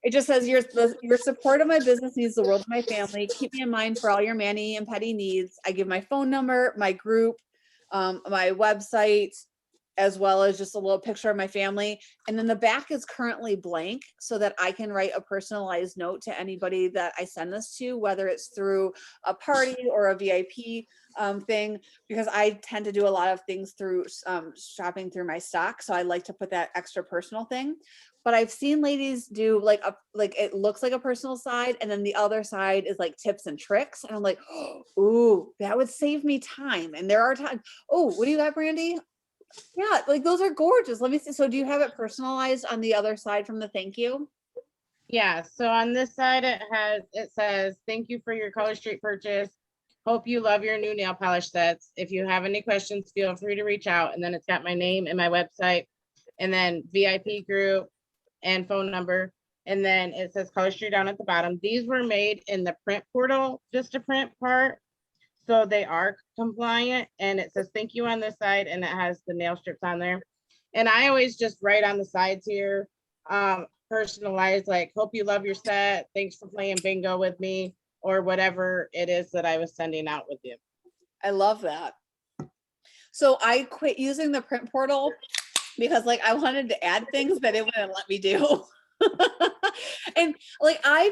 It just says, your support of my business needs the world of my family. Keep me in mind for all your mani and petty needs. I give my phone number, my group, my website, as well as just a little picture of my family. And then the back is currently blank so that I can write a personalized note to anybody that I send this to, whether it's through a party or a VIP thing, because I tend to do a lot of things through shopping through my stock. So I like to put that extra personal thing. But I've seen ladies do like it looks like a personal side, and then the other side is like tips and tricks. And I'm like, ooh, that would save me time. And there are times, oh, what do you got, Brandy? Yeah, like those are gorgeous. Let me see. So do you have it personalized on the other side from the thank you? Yeah, so on this side it says thank you for your Color Street purchase. Hope you love your new nail polish sets. If you have any questions, feel free to reach out. And then it's got my name and my website, and then VIP group and phone number. And then it says Color Street down at the bottom. These were made in the print portal, just to print part. So they are compliant, and it says thank you on this side, and it has the nail strips on there. And I always just write on the sides here, personalized, like, hope you love your set. Thanks for playing bingo with me, or whatever it is that I was sending out with you. I love that. So I quit using the print portal because like I wanted to add things that it wouldn't let me do. And like I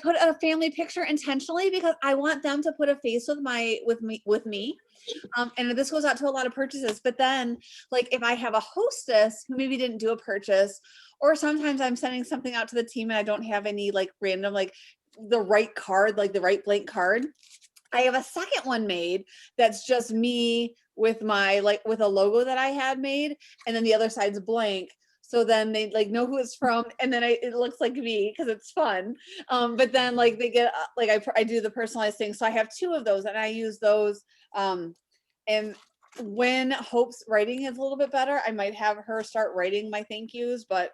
put a family picture intentionally because I want them to put a face with me. And this goes out to a lot of purchases, but then like if I have a hostess who maybe didn't do a purchase, or sometimes I'm sending something out to the team and I don't have any like random, like the right card, like the right blank card, I have a second one made that's just me with my, like with a logo that I had made. And then the other side's blank. So then they like know who it's from, and then it looks like me because it's fun. But then like they get like I do the personalized thing. So I have two of those, and I use those. And when Hope's writing is a little bit better, I might have her start writing my thank yous. But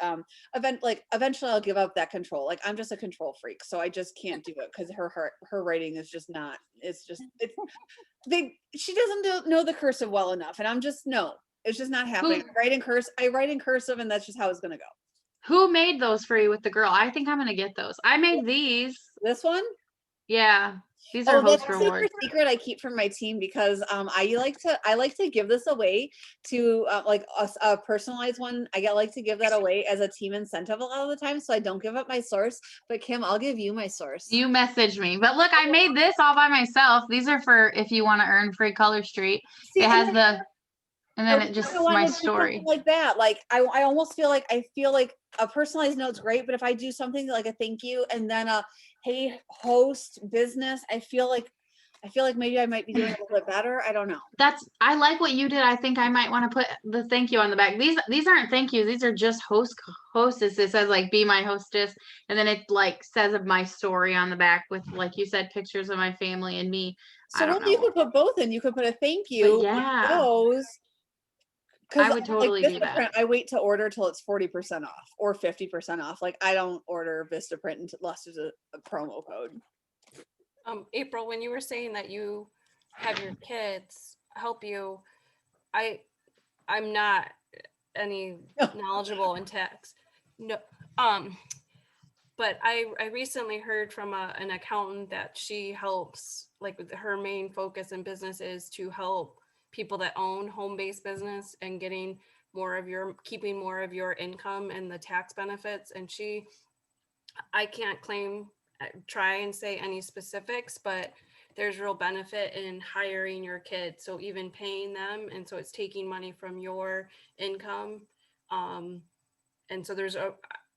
eventually I'll give up that control. Like I'm just a control freak, so I just can't do it because her writing is just not. She doesn't know the cursive well enough, and I'm just no. It's just not happening. I write in cursive, and that's just how it's gonna go. Who made those for you with the girl? I think I'm gonna get those. I made these. This one? Yeah. These are host that's rewards. a secret I keep from my team because I like to give this away to like a personalized one. I like to give that away as a team incentive a lot of the time, so I don't give up my source. But Kim, I'll give you my source. You messaged me, but look, I made this all by myself. These are for if you want to earn free Color Street. See, it has and then it just my story like that. Like I almost feel like a personalized note's great, but if I do something like a thank you and then a hey host business, I feel like maybe I might be doing a little bit better. I don't know. I like what you did. I think I might want to put the thank you on the back. These aren't thank yous. These are just hostess. It says like be my hostess, and then it like says of my story on the back with, like you said, pictures of my family and me. So what you could put both in. You could put a thank you. But yeah. Those. I would totally do that. I wait to order till it's 40% off or 50% off. Like I don't order Vistaprint unless there's a promo code. April, when you were saying that you have your kids help you, I'm not any knowledgeable in tax. No, but I recently heard from an accountant that she helps, like her main focus in business is to help people that own home-based business and keeping more of your income and the tax benefits. And I can't try and say any specifics, but there's real benefit in hiring your kids. So even paying them. And so it's taking money from your income. And so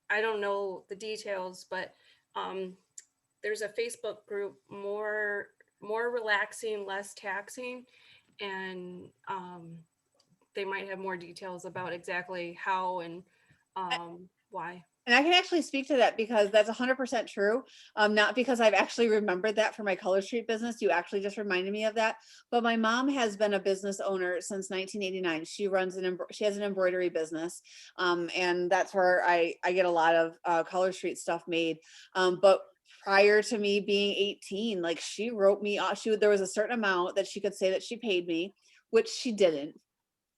I don't know the details, but there's a Facebook group, more relaxing, less taxing. And they might have more details about exactly how and why. And I can actually speak to that because that's 100% true. Not because I've actually remembered that for my Color Street business. You actually just reminded me of that. But my mom has been a business owner since 1989. She has an embroidery business, and that's where I get a lot of Color Street stuff made. But prior to me being 18, like she wrote me off. There was a certain amount that she could say that she paid me, which she didn't.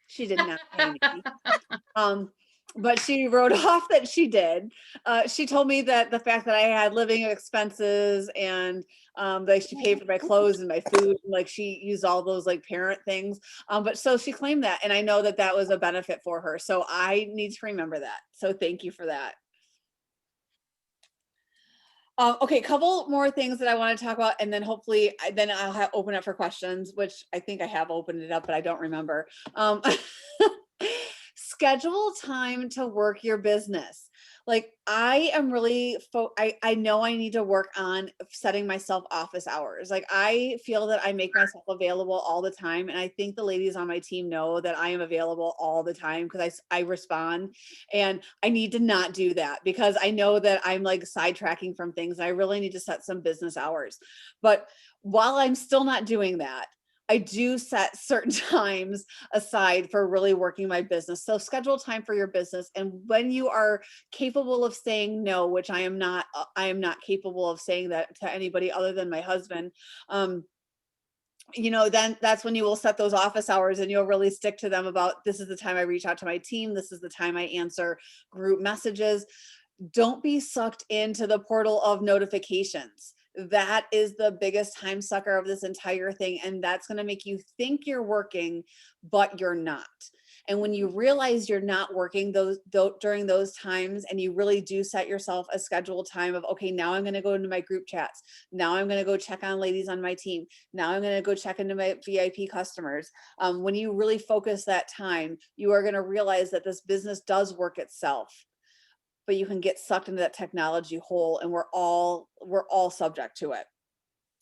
She did not pay me. But she wrote off that she did. She told me that the fact that I had living expenses and like she paid for my clothes and my food, and like she used all those like parent things. But so she claimed that, and I know that that was a benefit for her. So I need to remember that. So thank you for that. Okay, a couple more things that I want to talk about, and then hopefully I'll open up for questions, which I think I have opened it up, but I don't remember. schedule time to work your business. Like I am really, I know I need to work on setting myself office hours. Like I feel that I make myself available all the time. And I think the ladies on my team know that I am available all the time because I respond, and I need to not do that because I know that I'm like sidetracking from things. And I really need to set some business hours. But while I'm still not doing that, I do set certain times aside for really working my business. So schedule time for your business. And when you are capable of saying no, which I am not capable of saying that to anybody other than my husband, then that's when you will set those office hours and you'll really stick to them about, this is the time I reach out to my team. This is the time I answer group messages. Don't be sucked into the portal of notifications. That is the biggest time sucker of this entire thing. And that's going to make you think you're working, but you're not. And when you realize you're not working during those times, and you really do set yourself a scheduled time of, okay, now I'm going to go into my group chats. Now I'm going to go check on ladies on my team. Now I'm going to go check into my VIP customers. When you really focus that time, you are going to realize that this business does work itself. But you can get sucked into that technology hole, and we're all subject to it.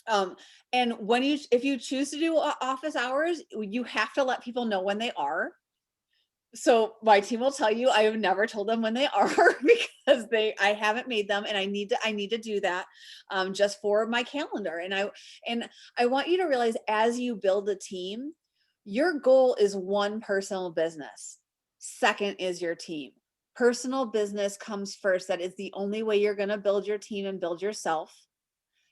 And if you choose to do office hours, you have to let people know when they are. So my team will tell you, I have never told them when they are because I haven't made them, and I need to do that just for my calendar. And I want you to realize, as you build a team, your goal is one personal business. Second is your team. Personal business comes first. That is the only way you're going to build your team and build yourself.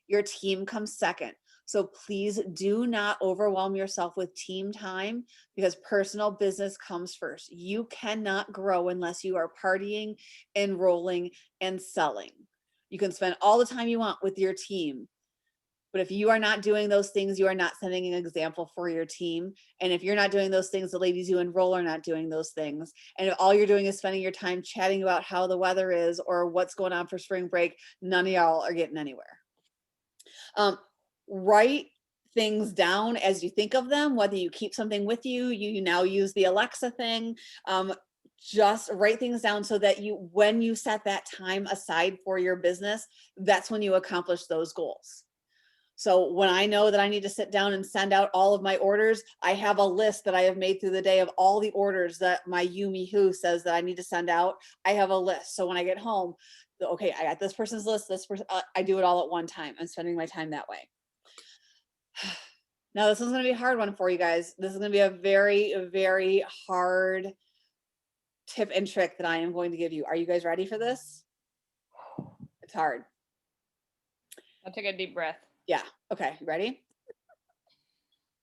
Your team comes second. So please do not overwhelm yourself with team time, because personal business comes first. You cannot grow unless you are partying, enrolling, and selling. You can spend all the time you want with your team, but if you are not doing those things, you are not setting an example for your team. And if you're not doing those things, the ladies you enroll are not doing those things. And if all you're doing is spending your time chatting about how the weather is or what's going on for spring break, none of y'all are getting anywhere. Write things down as you think of them, whether you keep something with you, you now use the Alexa thing. Just write things down so that when you set that time aside for your business, that's when you accomplish those goals. So when I know that I need to sit down and send out all of my orders, I have a list that I have made through the day of all the orders that my Yumi Who says that I need to send out. I have a list. So when I get home, okay, I got this person's list, this person, I do it all at one time. I'm spending my time that way. Now this is going to be a hard one for you guys. This is going to be a very, very hard tip and trick that I am going to give you. Are you guys ready for this? It's hard. I'll take a deep breath. Yeah. Okay. Ready?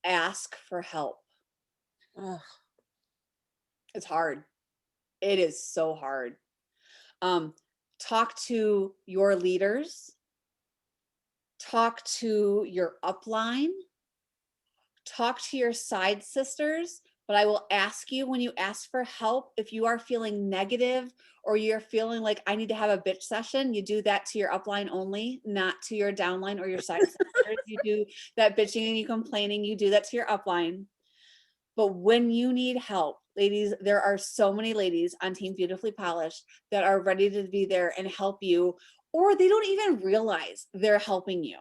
Ask for help. Ugh. It's hard. It is so hard. Talk to your leaders. Talk to your upline. Talk to your side sisters. But I will ask you, when you ask for help, if you are feeling negative or you're feeling like I need to have a bitch session, you do that to your upline only, not to your downline or your side sisters. You do that bitching and you complaining, you do that to your upline. But when you need help, ladies, there are so many ladies on Team Beautifully Polished that are ready to be there and help you, or they don't even realize they're helping you.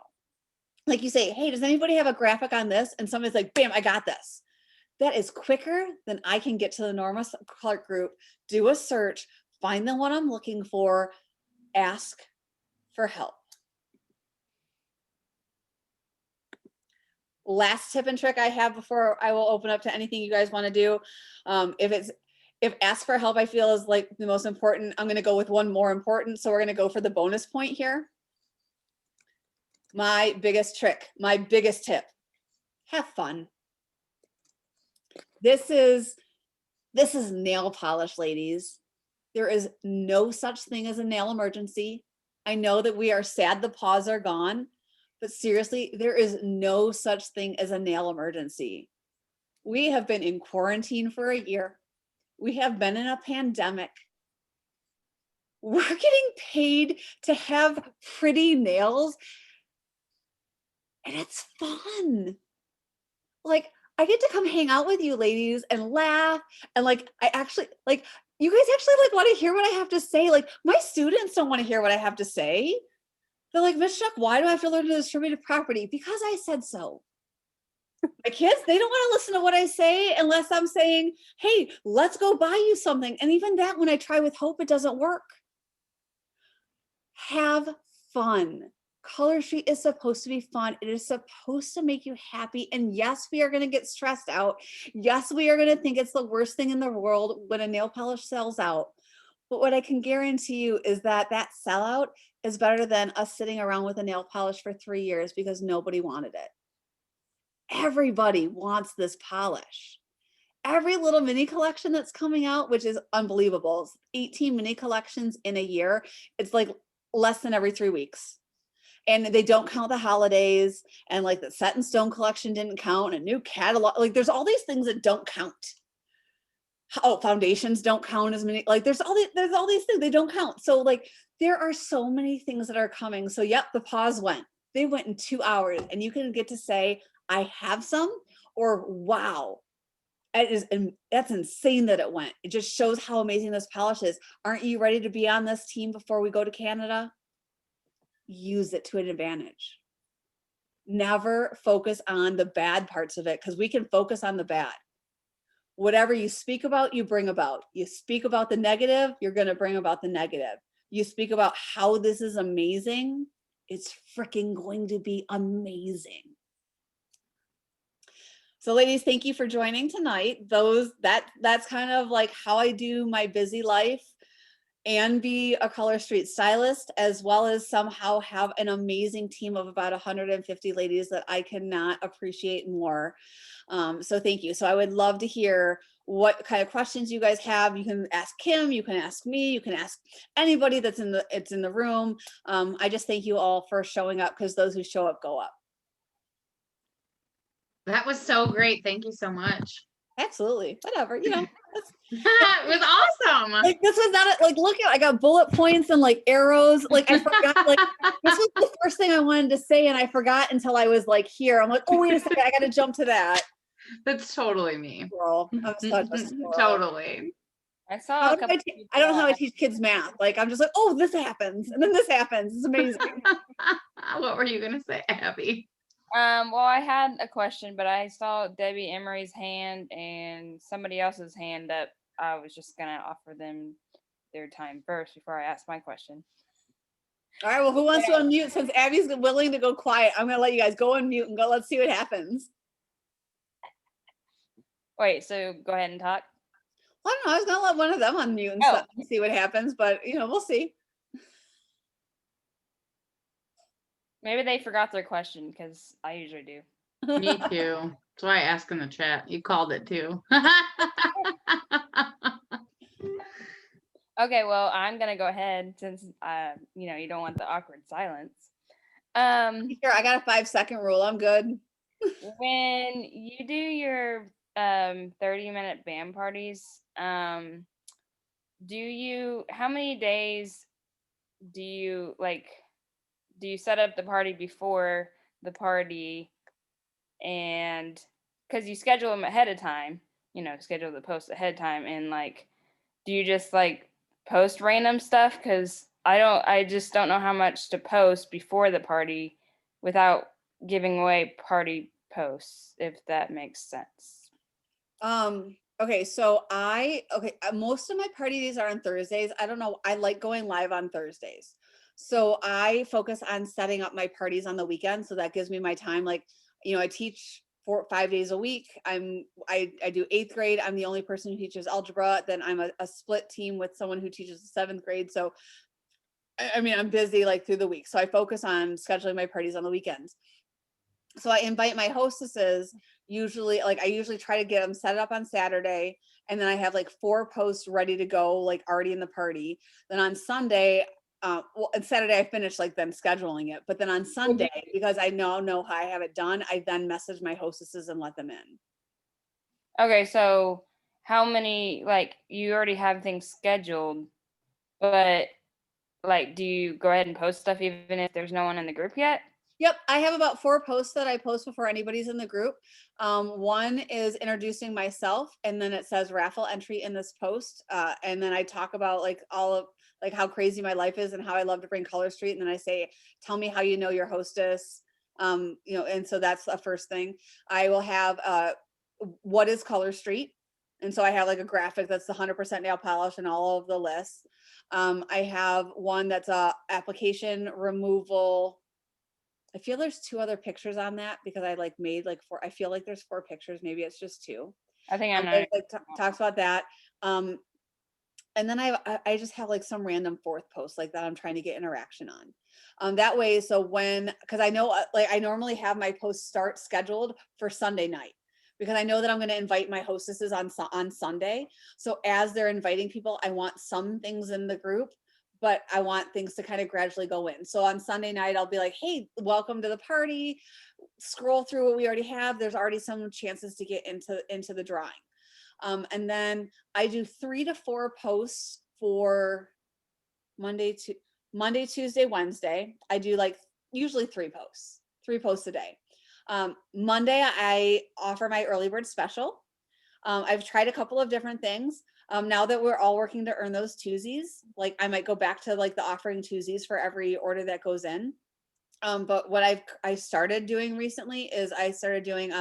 Like you say, hey, does anybody have a graphic on this? And somebody's like, bam, I got this. That is quicker than I can get to the Norma Clark group, do a search, find the one I'm looking for, ask for help. Last tip and trick I have before I will open up to anything you guys want to do. If ask for help I feel is like the most important, I'm going to go with one more important. So we're going to go for the bonus point here. My biggest trick, my biggest tip, have fun. This is nail polish, ladies. There is no such thing as a nail emergency. I know that we are sad the paws are gone, but seriously, there is no such thing as a nail emergency. We have been in quarantine for a year. We have been in a pandemic. We're getting paid to have pretty nails, and it's fun. Like, I get to come hang out with you ladies and laugh. And like, I actually like, you guys actually like want to hear what I have to say. Like my students don't want to hear what I have to say. They're like, Miss Schuck, why do I have to learn to distribute property? Because I said so. My kids, they don't want to listen to what I say unless I'm saying, hey, let's go buy you something. And even that, when I try with hope, it doesn't work. Have fun. Color Street is supposed to be fun. It is supposed to make you happy. And yes, we are going to get stressed out. Yes, we are going to think it's the worst thing in the world when a nail polish sells out. But what I can guarantee you is that that sellout is better than us sitting around with a nail polish for 3 years because nobody wanted it. Everybody wants this polish. Every little mini collection that's coming out, which is unbelievable, 18 mini collections in a year. It's like less than every 3 weeks. And they don't count the holidays, and like the Set in Stone collection didn't count, and a new catalog. Like there's all these things that don't count. Oh, foundations don't count as many. Like there's all these things they don't count. So like there are so many things that are coming. So yep, the pause went. They went in 2 hours, and you can get to say, I have some, or wow. That's insane that it went. It just shows how amazing this polish is. Aren't you ready to be on this team before we go to Canada? Use it to an advantage. Never focus on the bad parts of it, because we can focus on the bad. Whatever you speak about, you bring about. You speak about the negative, you're going to bring about the negative. You speak about how this is amazing, it's freaking going to be amazing. So ladies, thank you for joining tonight. That's kind of like how I do my busy life and be a Color Street stylist, as well as somehow have an amazing team of about 150 ladies that I cannot appreciate more. So thank you. So I would love to hear what kind of questions you guys have. You can ask Kim, you can ask me, you can ask anybody that's in the room. I just thank you all for showing up, because those who show up go up. That was so great. Thank you so much. Absolutely. Whatever, you know. It was awesome. Like this was not like, look at, I got bullet points and like arrows. Like I forgot, like this was the first thing I wanted to say, and I forgot until I was like here. I'm like, oh wait a second, I gotta jump to that. That's totally me. Girl, I'm such a squirrel. Totally. I saw a couple I don't know how I teach kids math. Like I'm just like, oh, this happens, and then this happens. It's amazing. What were you gonna say, Abby? Well, I had a question, but I saw Debbie Emery's hand and somebody else's hand up. I was just gonna offer them their time first before I ask my question. All right, well, who wants to unmute? Since Abby's willing to go quiet, I'm gonna let you guys go unmute and go. Let's see what happens. Wait, so go ahead and talk. I don't know. I was gonna let one of them unmute and see what happens, but you know, we'll see. Maybe they forgot their question, because I usually do. Me too. That's why I asked in the chat. You called it too. Okay, well, I'm gonna go ahead since you don't want the awkward silence. Sure, I got a 5-second rule. I'm good. When you do your 30-minute band parties, how many days do you set up the party before the party? And because you schedule them ahead of time, schedule the post ahead of time, and like, do you just like post random stuff? Because I just don't know how much to post before the party without giving away party posts, if that makes sense. Okay, so most of my party days are on Thursdays. I don't know, I like going live on Thursdays. So I focus on setting up my parties on the weekend. So that gives me my time. Like, I teach 4 or 5 days a week. I do 8th grade. I'm the only person who teaches algebra. Then I'm a split team with someone who teaches 7th grade. So, I mean, I'm busy like through the week. So I focus on scheduling my parties on the weekends. So I invite my hostesses, usually I try to get them set up on Saturday. And then I have like 4 posts ready to go, like already in the party. Then on Sunday, on Saturday I finish like then scheduling it. But then on Sunday, because I know how I have it done, I then message my hostesses and let them in. Okay, so how many, like, you already have things scheduled, but like, do you go ahead and post stuff even if there's no one in the group yet? Yep, I have about 4 posts that I post before anybody's in the group. One is introducing myself, and then it says raffle entry in this post. And then I talk about like all of like how crazy my life is and how I love to bring Color Street. And then I say, tell me how you know your hostess. You know, and so that's the first thing. I will have what is Color Street? And so I have like a graphic that's the 100% nail polish and all of the lists. I have one that's a application removal. I feel there's 2 other pictures on that because I like made like 4. I feel like there's 4 pictures. Maybe it's just 2. I think I know. It, like talks about that. And then I just have like some random 4th post like that I'm trying to get interaction on. That way, so when, because I know like I normally have my posts start scheduled for Sunday night because I know that I'm going to invite my hostesses on Sunday. So as they're inviting people, I want some things in the group, but I want things to kind of gradually go in. So on Sunday night, I'll be like, hey, welcome to the party. Scroll through what we already have. There's already some chances to get into the drawing. And then I do 3 to 4 posts for Monday, Tuesday, Wednesday. I do like usually 3 posts a day. Monday, I offer my early bird special. I've tried a couple of different things. Now that we're all working to earn those twosies, like I might go back to like the offering twosies for every order that goes in. But what I started doing recently is I started doing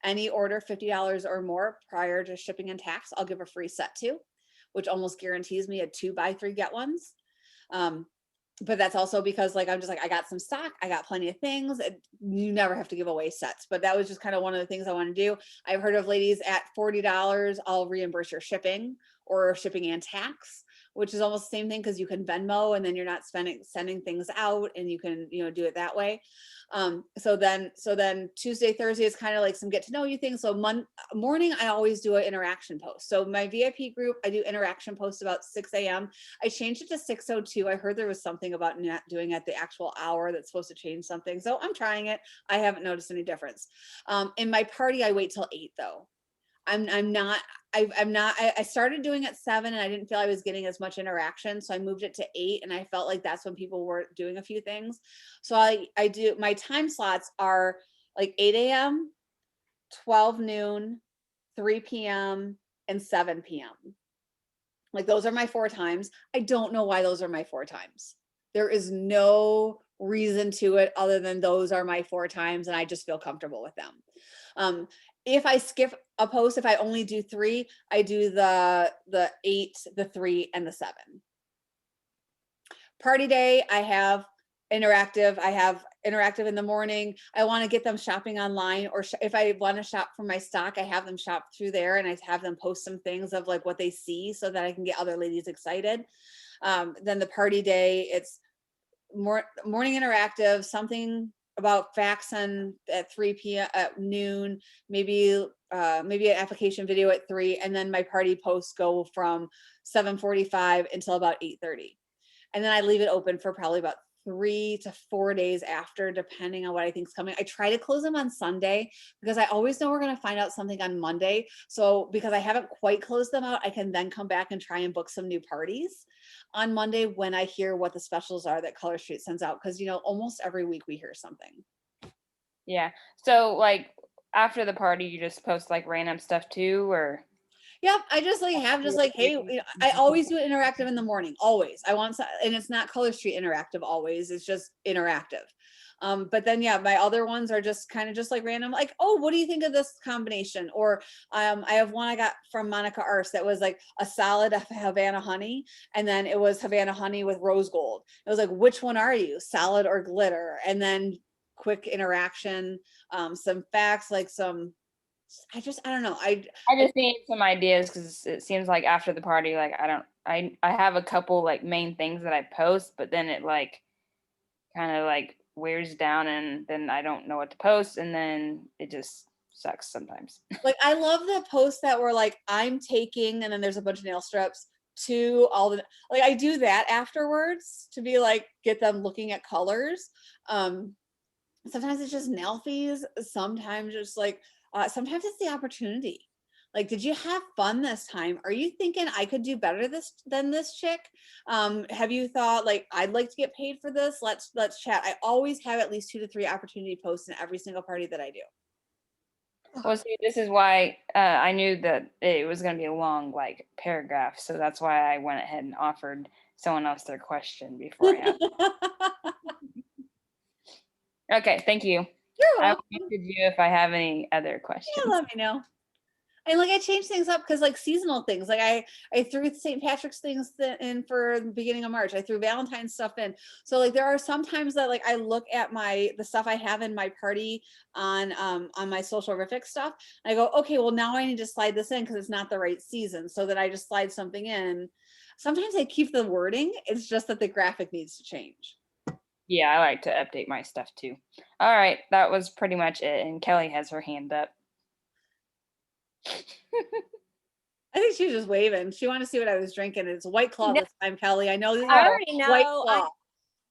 any order $50 or more prior to shipping and tax, I'll give a free set to, which almost guarantees me a 2-buy-3 get ones. But that's also because like I'm just like I got some stock, I got plenty of things. You never have to give away sets, but that was just kind of one of the things I want to do. I've heard of ladies at $40, I'll reimburse your shipping or shipping and tax, which is almost the same thing because you can Venmo and then you're not sending things out and you can, you know, do it that way. So then Tuesday, Thursday is kind of like some get to know you things. So morning, I always do an interaction post. So my VIP group, I do interaction posts about 6 a.m. I changed it to 6:02. I heard there was something about not doing it the actual hour that's supposed to change something. So I'm trying it. I haven't noticed any difference. In my party, I wait till 8 though. I started doing at 7 and I didn't feel I was getting as much interaction. So I moved it to 8 and I felt like that's when people were doing a few things. So I do, my time slots are like 8 a.m., 12 noon, 3 p.m. and 7 p.m. Like those are my 4 times. I don't know why those are my 4 times. There is no reason to it other than those are my 4 times and I just feel comfortable with them. If I skip a post, if I only do 3, I do the 8, the 3, and the 7. Party day, I have interactive. I have interactive in the morning. I want to get them shopping online, or if I want to shop for my stock, I have them shop through there and I have them post some things of like what they see so that I can get other ladies excited. Then the party day, it's morning interactive, something about facts and at 3 p.m. at noon, maybe an application video at 3, and then my party posts go from 7:45 until about 8:30, and then I leave it open for probably about 3 to 4 days after, depending on what I think is coming. I try to close them on Sunday because I always know we're going to find out something on Monday. So because I haven't quite closed them out, I can then come back and try and book some new parties on Monday when I hear what the specials are that Color Street sends out. Because, you know, almost every week we hear something. Yeah. So like after the party, you just post like random stuff too, or? Yep, I just like have just like, hey, you know, I always do it interactive in the morning, always. I want some, and it's not Color Street interactive always, it's just interactive. But then yeah, my other ones are just kind of just like random, like, oh, what do you think of this combination? Or I have one I got from Monica Arce that was like a solid Havana honey, and then it was Havana honey with rose gold. It was like, which one are you, solid or glitter? And then quick interaction, some facts, like some, I don't know. I just need some ideas because it seems like after the party, like I have a couple like main things that I post, but then it like kind of like wears down and then I don't know what to post and then it just sucks sometimes. Like I love the posts that were like, I'm taking, and then there's a bunch of nail strips to all the, like I do that afterwards to be like, get them looking at colors. Sometimes it's just nail fees. Sometimes just like, sometimes it's the opportunity. Like, did you have fun this time? Are you thinking I could do better than this chick? Have you thought like, I'd like to get paid for this? Let's chat. I always have at least 2 to 3 opportunity posts in every single party that I do. Well, see, this is why I knew that it was going to be a long like paragraph, so that's why I went ahead and offered someone else their question beforehand. Okay, thank you. You're I welcome. will message you if I have any other questions. Yeah, let me know. And like I changed things up because like seasonal things, like I threw St. Patrick's things in for the beginning of March. I threw Valentine's stuff in. So like there are some times that like I look at the stuff I have in my party on my Socialrific stuff. And I go, okay, well now I need to slide this in because it's not the right season. So that I just slide something in. Sometimes I keep the wording. It's just that the graphic needs to change. Yeah, I like to update my stuff too. All right, that was pretty much it. And Kelly has her hand up. I think she's just waving. She wanted to see what I was drinking. It's White Claw this time, Kelly. I know. I already know. White Claw.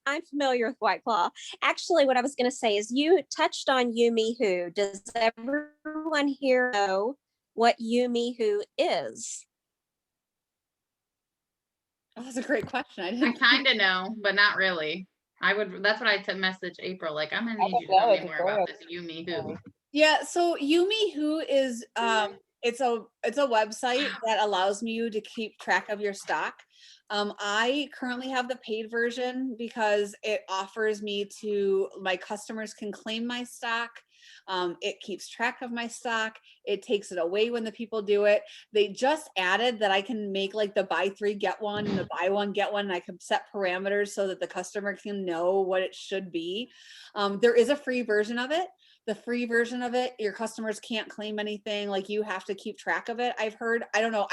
I'm familiar with White Claw. Actually, what I was going to say is you touched on You Me Who. Does everyone here know what You Me Who is? Oh, that's a great question. I kind of know, but not really. That's what I said. Message April. Like, I'm gonna need you to tell me more about this You Me Who. Yeah. So You Me Who is it's a website that allows you to keep track of your stock. I currently have the paid version because it offers me to my customers can claim my stock. It keeps track of my stock. It takes it away when the people do it. They just added that I can make like the buy 3 get 1 and the buy 1 get 1, and I can set parameters so that the customer can know what it should be. There is a free version of it. The free version of it, your customers can't claim anything. Like you have to keep track of it. I've heard, I don't know.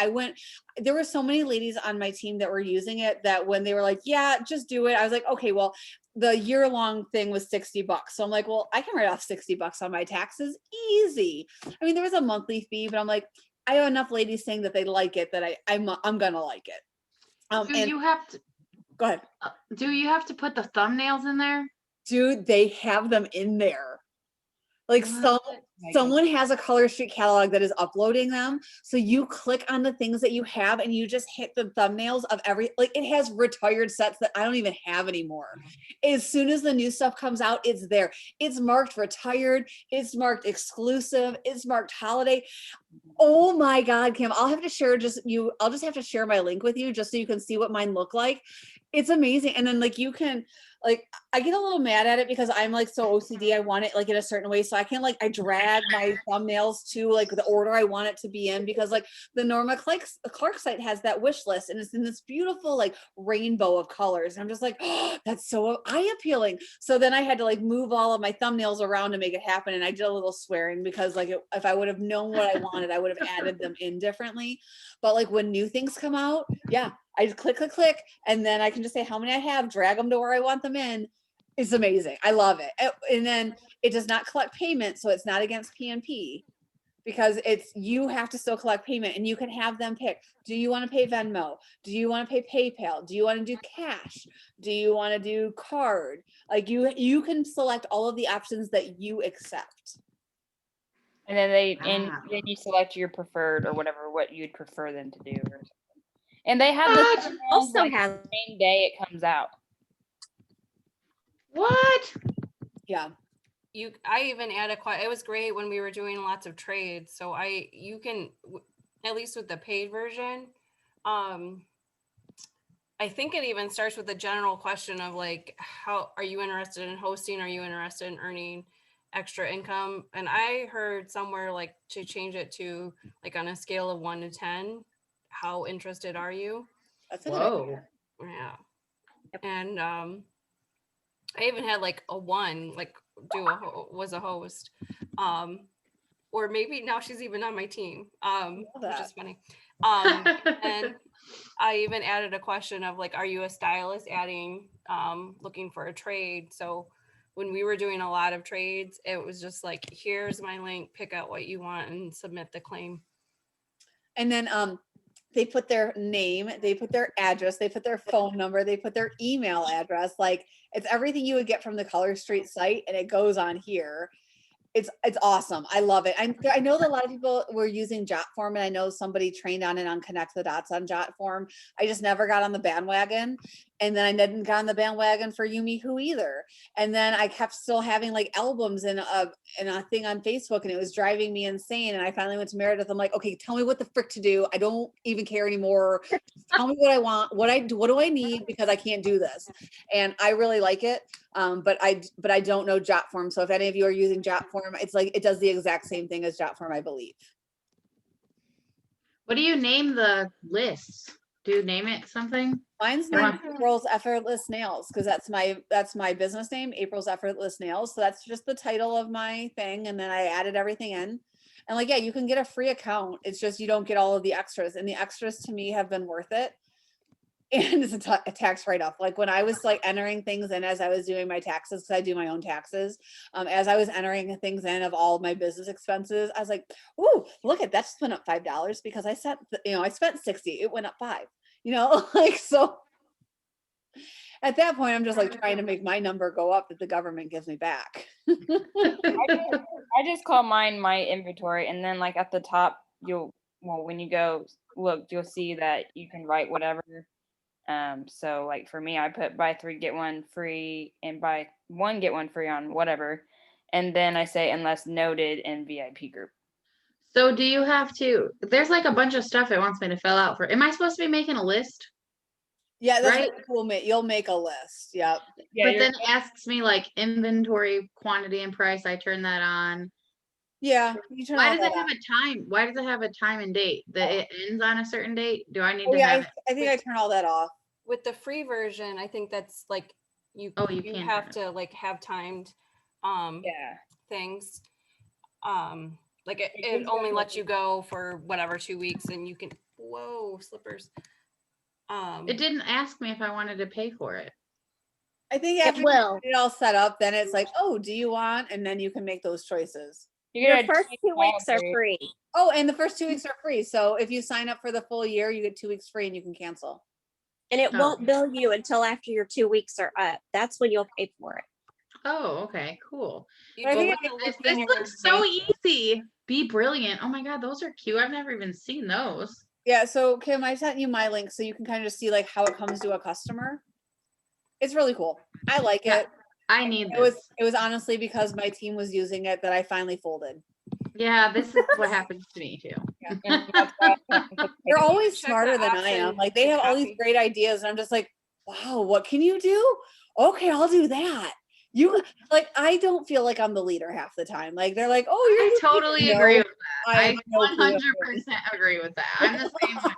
There were so many ladies on my team that were using it that when they were like, yeah, just do it. I was like, okay, well, the year-long thing was $60. So I'm like, well, I can write off $60 on my taxes. Easy. I mean, there was a monthly fee, but I'm like, I have enough ladies saying that they like it that I'm gonna like it. You have to go ahead. Do you have to put the thumbnails in there? Dude, they have them in there. Like someone has a Color Street catalog that is uploading them. So you click on the things that you have and you just hit the thumbnails of like it has retired sets that I don't even have anymore. As soon as the new stuff comes out, it's there. It's marked retired. It's marked exclusive. It's marked holiday. Oh my God, Kim, I'll have to share I'll just have to share my link with you just so you can see what mine look like. It's amazing. And then like you can, like, I get a little mad at it because I'm like so OCD. I want it like in a certain way. So I can I drag my thumbnails to like the order I want it to be in, because like the Norma Clark site has that wish list and it's in this beautiful like rainbow of colors. And I'm just like, oh, that's so eye appealing. So then I had to like move all of my thumbnails around to make it happen. And I did a little swearing because like if I would have known what I wanted, I would have added them in differently. But like when new things come out, yeah, I just click, and then I can just say how many I have, drag them to where I want them in. It's amazing. I love it. And then it does not collect payment, so it's not against PNP, because you have to still collect payment, and you can have them pick. Do you want to pay Venmo? Do you want to pay PayPal? Do you want to do cash? Do you want to do card? Like you can select all of the options that you accept. And then then you select your preferred or what you'd prefer them to do. Or something. And they have this also like the same day it comes out. What? Yeah. I even add it was great when we were doing lots of trades. So you can, at least with the paid version, I think it even starts with a general question of like, how are you interested in hosting? Are you interested in earning extra income? And I heard somewhere like to change it to like on a scale of 1 to 10, how interested are you? That's a good idea. Yeah. And I even had like a 1, like was a host. Or maybe now she's even on my team, which is funny. And I even added a question of like, are you a stylist looking for a trade? So when we were doing a lot of trades, it was just like, here's my link, pick out what you want and submit the claim. And then they put their name, they put their address, they put their phone number, they put their email address. Like it's everything you would get from the Color Street site, and it goes on here. It's awesome. I love it. I know that a lot of people were using Jotform, and I know somebody trained on it on Connect the Dots on Jotform. I just never got on the bandwagon. And then I didn't get on the bandwagon for Yumi Who either. And then I kept still having like albums and a thing on Facebook, and it was driving me insane. And I finally went to Meredith. I'm like, okay, tell me what the frick to do. I don't even care anymore. Tell me what I want, what do I need, because I can't do this. And I really like it. But I don't know Jotform. So if any of you are using Jotform, it's like, it does the exact same thing as Jotform, I believe. What do you name the lists? Do you name it something? Mine's named April's Effortless Nails, because that's my business name, April's Effortless Nails. So that's just the title of my thing. And then I added everything in. And like, yeah, you can get a free account. It's just, you don't get all of the extras, and the extras to me have been worth it. And it's a tax write-off. Like when I was like entering things in as I was doing my taxes, because I do my own taxes, as I was entering things in of all of my business expenses, I was like, "Ooh, look at that! Just went up $5 because I spent $60. It went up $5. Like, so." At that point, I'm just like trying to make my number go up that the government gives me back. I just call mine my inventory, and then like at the top, when you go look, you'll see that you can write whatever. So like for me, I put buy 3 get 1 free, and buy 1 get 1 free on whatever, and then I say unless noted in VIP group. So do you have to? There's like a bunch of stuff it wants me to fill out for. Am I supposed to be making a list? Yeah, that's right. Cool. You'll make a list. Yep. Yeah, but then it asks me like inventory, quantity, and price. I turn that on. Yeah. Why does it have a time? Why does it have a time and date that it ends on a certain date? Do I need to have it? I think I turn all that off. With the free version, I think that's like you have to like have timed things. Like it only lets you go for whatever 2 weeks, and you can slippers. It didn't ask me if I wanted to pay for it. I think after you get it all set up, then it's like, oh, do you want? And then you can make those choices. Your first 2 weeks are free. Oh, and the first 2 weeks are free. So if you sign up for the full year, you get 2 weeks free and you can cancel. And it won't bill you until after your 2 weeks are up. That's when you'll pay for it. Oh, okay, cool. This looks so easy. Be brilliant. Oh my God, those are cute. I've never even seen those. Yeah, so Kim, I sent you my link so you can kind of see like how it comes to a customer. It's really cool. I like it. I need this. It was honestly because my team was using it that I finally folded. Yeah, this is what happens to me too. Yeah. They're always smarter than I am. Like they have all these great ideas, and I'm just like, wow, what can you do? Okay, I'll do that. You like, I don't feel like I'm the leader half the time. Like they're like, oh, I totally agree with that. I 100% agree with that. I'm the same way.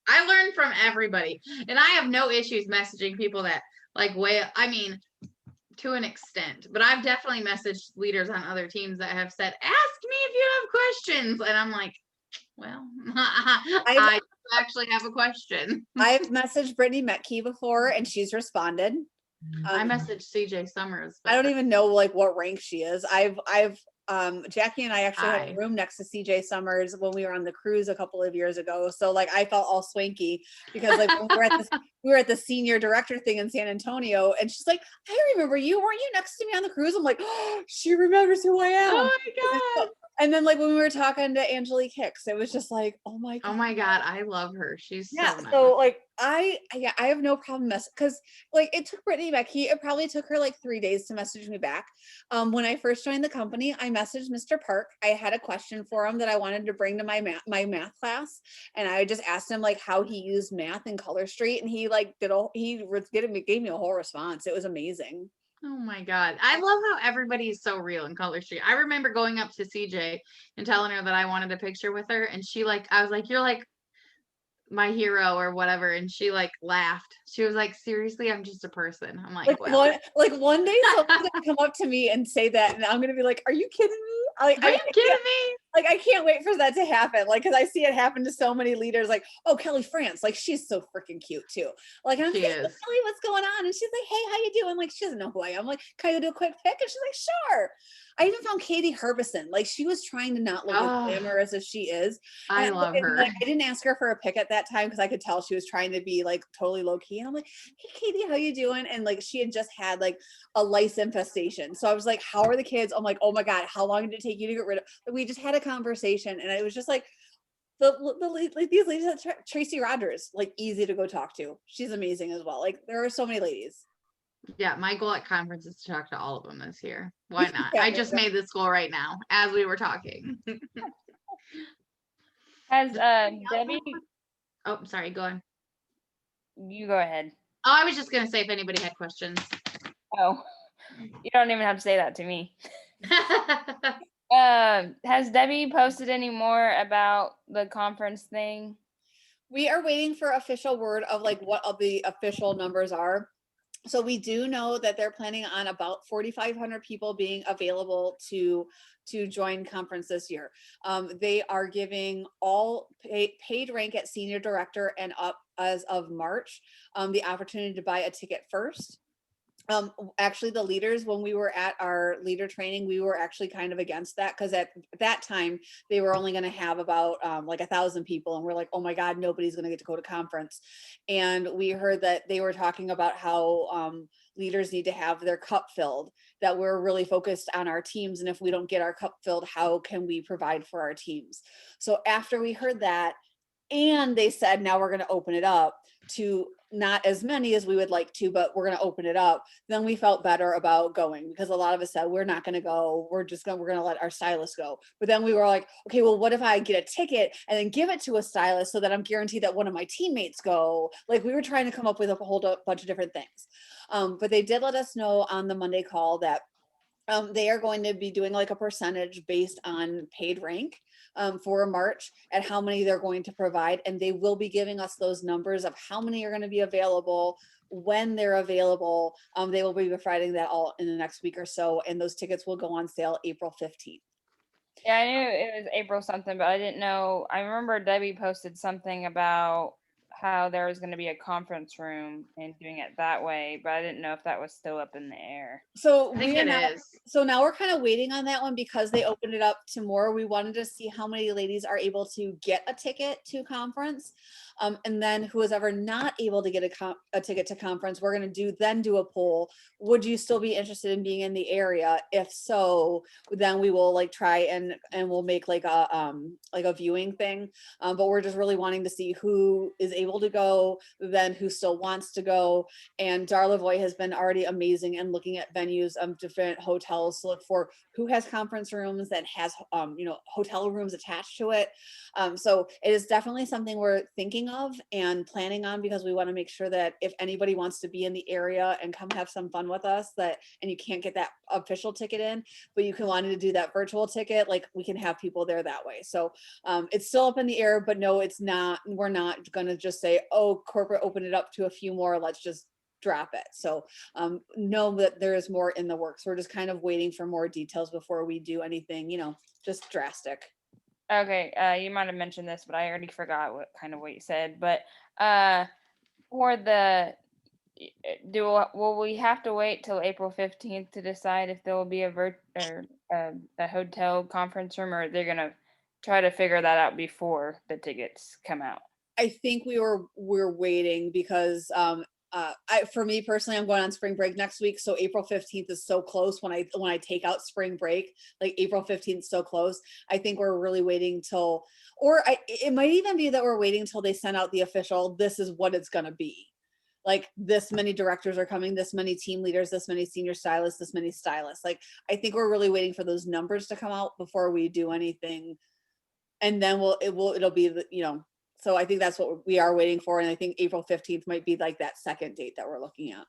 I learn from everybody, and I have no issues messaging people that like to an extent, but I've definitely messaged leaders on other teams that have said, ask me if you have questions. And I'm like, well, I actually have a question. I've messaged Brittany Metke before and she's responded. I messaged CJ Summers. I don't even know like what rank she is. Jackie and I actually had a room next to CJ Summers when we were on the cruise a couple of years ago. So like I felt all swanky because like when we were at the senior director thing in San Antonio, and she's like, I remember you. Weren't you next to me on the cruise? I'm like, oh, she remembers who I am. Oh my God. And then like when we were talking to Angelique Hicks, it was just like, oh my God. Oh my God. I love her. She's so nice. So like I have no problem because like it took Brittany Becky, it probably took her like 3 days to message me back. When I first joined the company, I messaged Mr. Park. I had a question for him that I wanted to bring to my math class, and I just asked him like how he used math in Color Street, and he like gave me a whole response. It was amazing. Oh my God. I love how everybody is so real in Color Street. I remember going up to CJ and telling her that I wanted a picture with her, and she like, I was like, you're like my hero or whatever, and she like laughed. She was like, seriously, I'm just a person. I'm like well. one day someone's gonna come up to me and say that, and I'm gonna be like, are you kidding me? Are you kidding me? like, I can't wait for that to happen. Like, cause I see it happen to so many leaders, like, oh, Kelly France, like she's so freaking cute too. Like, I'm like, hey, Kelly, what's going on? And she's like, hey, how you doing? Like, she doesn't know who I am. I'm like, can I do a quick pic? And she's like, sure. I even found Katie Herbison. Like, she was trying to not look as glamorous as she is. I love her. Like, I didn't ask her for a pic at that time because I could tell she was trying to be like totally low key. And I'm like, hey, Katie, how you doing? And like, she had just had like a lice infestation. So I was like, how are the kids? I'm like, oh my God, how long did it take you to get rid of? We just had a conversation, and it was just like, like these ladies, Tracy Rogers, like easy to go talk to. She's amazing as well. Like, there are so many ladies. Yeah, my goal at conference is to talk to all of them this year. Why not? I just made this goal right now as we were talking. Has Debbie? Oh, sorry. Go on. You go ahead. Oh, I was just gonna say if anybody had questions. Oh, you don't even have to say that to me. Has Debbie posted any more about the conference thing? We are waiting for official word of like what of the official numbers are. So we do know that they're planning on about 4,500 people being available to join conference this year. They are giving all paid rank at senior director and up as of March the opportunity to buy a ticket first. Actually, the leaders, when we were at our leader training, we were actually kind of against that, because at that time they were only going to have about like 1,000 people, and we're like, oh my God, nobody's going to get to go to conference. And we heard that they were talking about how leaders need to have their cup filled, that we're really focused on our teams, and if we don't get our cup filled, how can we provide for our teams? So after we heard that, and they said, now we're going to open it up to not as many as we would like to, but we're going to open it up. Then we felt better about going, because a lot of us said, we're not going to go. We're going to let our stylist go. But then we were like, okay, well, what if I get a ticket and then give it to a stylist so that I'm guaranteed that one of my teammates go? Like, we were trying to come up with a whole bunch of different things. But they did let us know on the Monday call that they are going to be doing like a percentage based on paid rank for March at how many they're going to provide. And they will be giving us those numbers of how many are going to be available, when they're available. They will be providing that all in the next week or so. And those tickets will go on sale April 15th. Yeah, I knew it was April something, but I didn't know. I remember Debbie posted something about how there was going to be a conference room and doing it that way, but I didn't know if that was still up in the air. So I think it is. So now we're kind of waiting on that one, because they opened it up to more. We wanted to see how many ladies are able to get a ticket to conference. And then who is ever not able to get a ticket to conference, we're going to do a poll. Would you still be interested in being in the area? If so, then we will like try and we'll make like a viewing thing. But we're just really wanting to see who is able to go, then who still wants to go. And Darla Voy has been already amazing and looking at venues of different hotels to look for who has conference rooms that has hotel rooms attached to it. So it is definitely something we're thinking of and planning on, because we want to make sure that if anybody wants to be in the area and come have some fun with us, and you can't get that official ticket in, but you can want to do that virtual ticket, like we can have people there that way. So it's still up in the air, but no, it's not. We're not going to just say, oh, corporate open it up to a few more, let's just drop it. So know that there is more in the works. We're just kind of waiting for more details before we do anything, just drastic. Okay, you might have mentioned this, but I already forgot what you said. But for the will we have to wait till April 15th to decide if there will be a hotel conference room, or they're gonna try to figure that out before the tickets come out? I think we're waiting, because for me personally, I'm going on spring break next week. So April 15th is so close. When I take out spring break, like April 15th is so close. I think we're really waiting till, it might even be that we're waiting till they send out the official, this is what it's going to be. Like, this many directors are coming, this many team leaders, this many senior stylists, this many stylists. Like, I think we're really waiting for those numbers to come out before we do anything. And then it'll be, so I think that's what we are waiting for. And I think April 15th might be like that second date that we're looking at.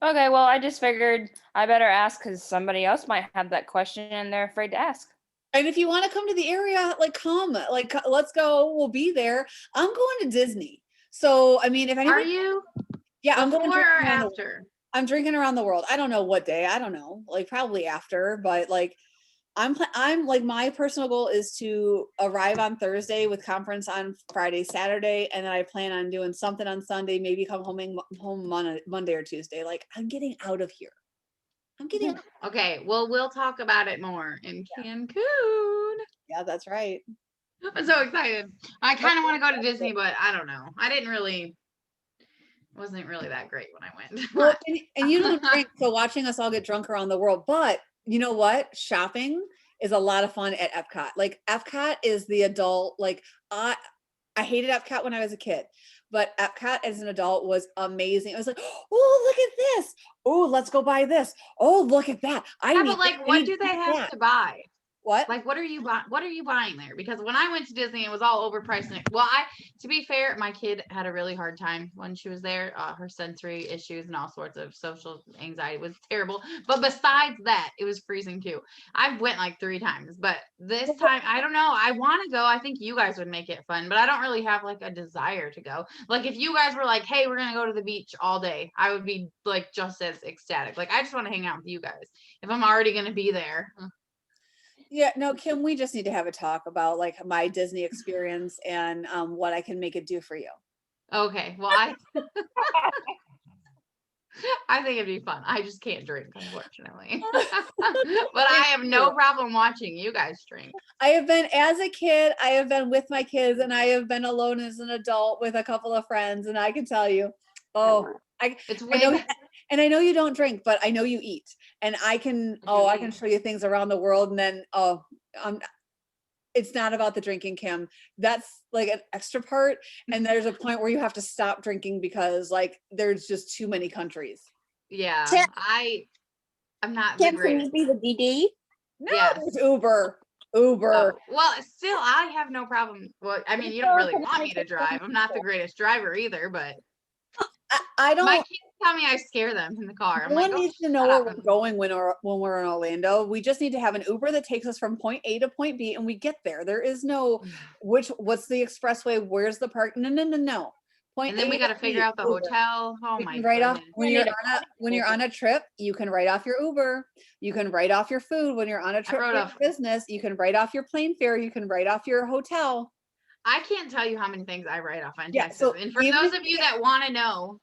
Okay, well, I just figured I better ask, because somebody else might have that question and they're afraid to ask. And if you want to come to the area, like, come, like, let's go. We'll be there. I'm going to Disney. So, I mean, if anybody. Are you? Yeah, I'm going. Before or after? I'm drinking around the world. I don't know what day. I don't know. Like, probably after, but like, I'm like, my personal goal is to arrive on Thursday with conference on Friday, Saturday, and then I plan on doing something on Sunday, maybe come home Monday or Tuesday. Like, I'm getting out of here. I'm getting out. Okay, well, we'll talk about it more in Cancun. Yeah, that's right. I'm so excited. I kind of want to go to Disney, but I don't know. Wasn't really that great when I went. Well, and you don't drink, so watching us all get drunk around the world. But you know what? Shopping is a lot of fun at Epcot. Like, Epcot is the adult. Like, I hated Epcot when I was a kid, but Epcot as an adult was amazing. It was like, oh, look at this. Oh, let's go buy this. Oh, look at that. But like, what do they have that. to buy? What? Like, what are you buying there? Because when I went to Disney, it was all overpriced. To be fair, my kid had a really hard time when she was there. Her sensory issues and all sorts of social anxiety was terrible. But besides that, it was freezing too. I went like 3 times, but this time, I don't know. I want to go. I think you guys would make it fun, but I don't really have like a desire to go. Like, if you guys were like, hey, we're going to go to the beach all day, I would be like just as ecstatic. Like, I just want to hang out with you guys if I'm already going to be there. Yeah, no, Kim, we just need to have a talk about like my Disney experience and what I can make it do for you. Okay, well, I think it'd be fun. I just can't drink, unfortunately. But I have no problem watching you guys drink. I have been, as a kid, I have been with my kids, and I have been alone as an adult with a couple of friends, and I can tell you, and I know you don't drink, but I know you eat, and I can show you things around the world, and then it's not about the drinking, Kim. That's like an extra part, and there's a point where you have to stop drinking because like there's just too many countries. Yeah, I'm not Kim, the can you greatest. be the DD? No, Yes. there's Uber. Well, still, I have no problem. Well, I mean, you don't really want me to drive. I'm not the greatest driver either, but I don't. My kids tell me I scare them in the car. I'm No like, one needs to know where we're going when we're in Orlando. We just need to have an Uber that takes us from point A to point B, and we get there. There is no what's the expressway? Where's the park? No. Point and then we got to figure out the hotel. Oh my god! Write off when you're on a trip. You can write off your Uber. You can write off your food when you're on a trip for business. You can write off your plane fare. You can write off your hotel. I can't tell you how many things I write off on taxes. So and for those of you that want to know,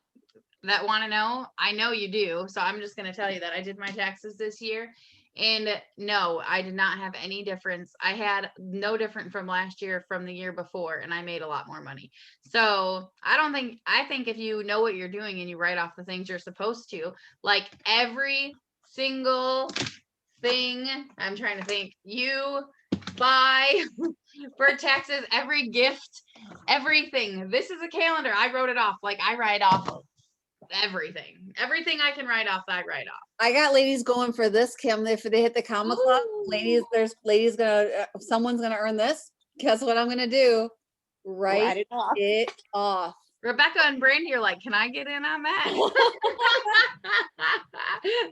I know you do. So I'm just going to tell you that I did my taxes this year. And no, I did not have any difference. I had no different from last year, from the year before, and I made a lot more money. So I think if you know what you're doing and you write off the things you're supposed to, like every single thing, I'm trying to think, you buy for taxes, every gift, everything. This is a calendar. I wrote it off. Like, I write off everything I can write off, I write off. I got ladies going for this, Kim. If they hit the comma club, someone's gonna earn this. Guess what I'm gonna do? Write it off. Rebecca and Brandy are like, can I get in on that?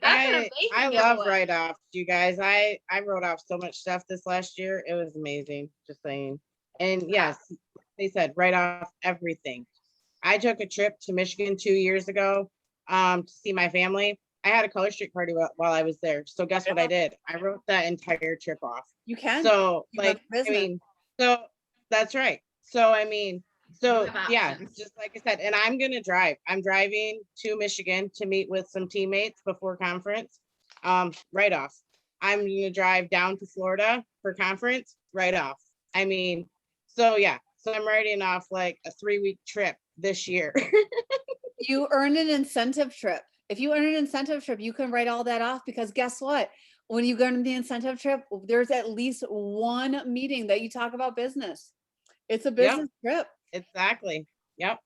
I love write-offs, you guys. I wrote off so much stuff this last year. It was amazing, just saying. And yes, they said write off everything. I took a trip to Michigan 2 years ago to see my family. I had a color street party while I was there. So guess what I did? I wrote that entire trip off. You can. So so that's right. So yeah, just like I said, and I'm going to drive. I'm driving to Michigan to meet with some teammates before conference. Write off. I'm going to drive down to Florida for conference. Write off. I mean, so yeah. So I'm writing off like a 3-week trip this year. You earned an incentive trip. If you earn an incentive trip, you can write all that off, because guess what? When you go on the incentive trip, there's at least one meeting that you talk about business. It's a business trip. Exactly. Yep.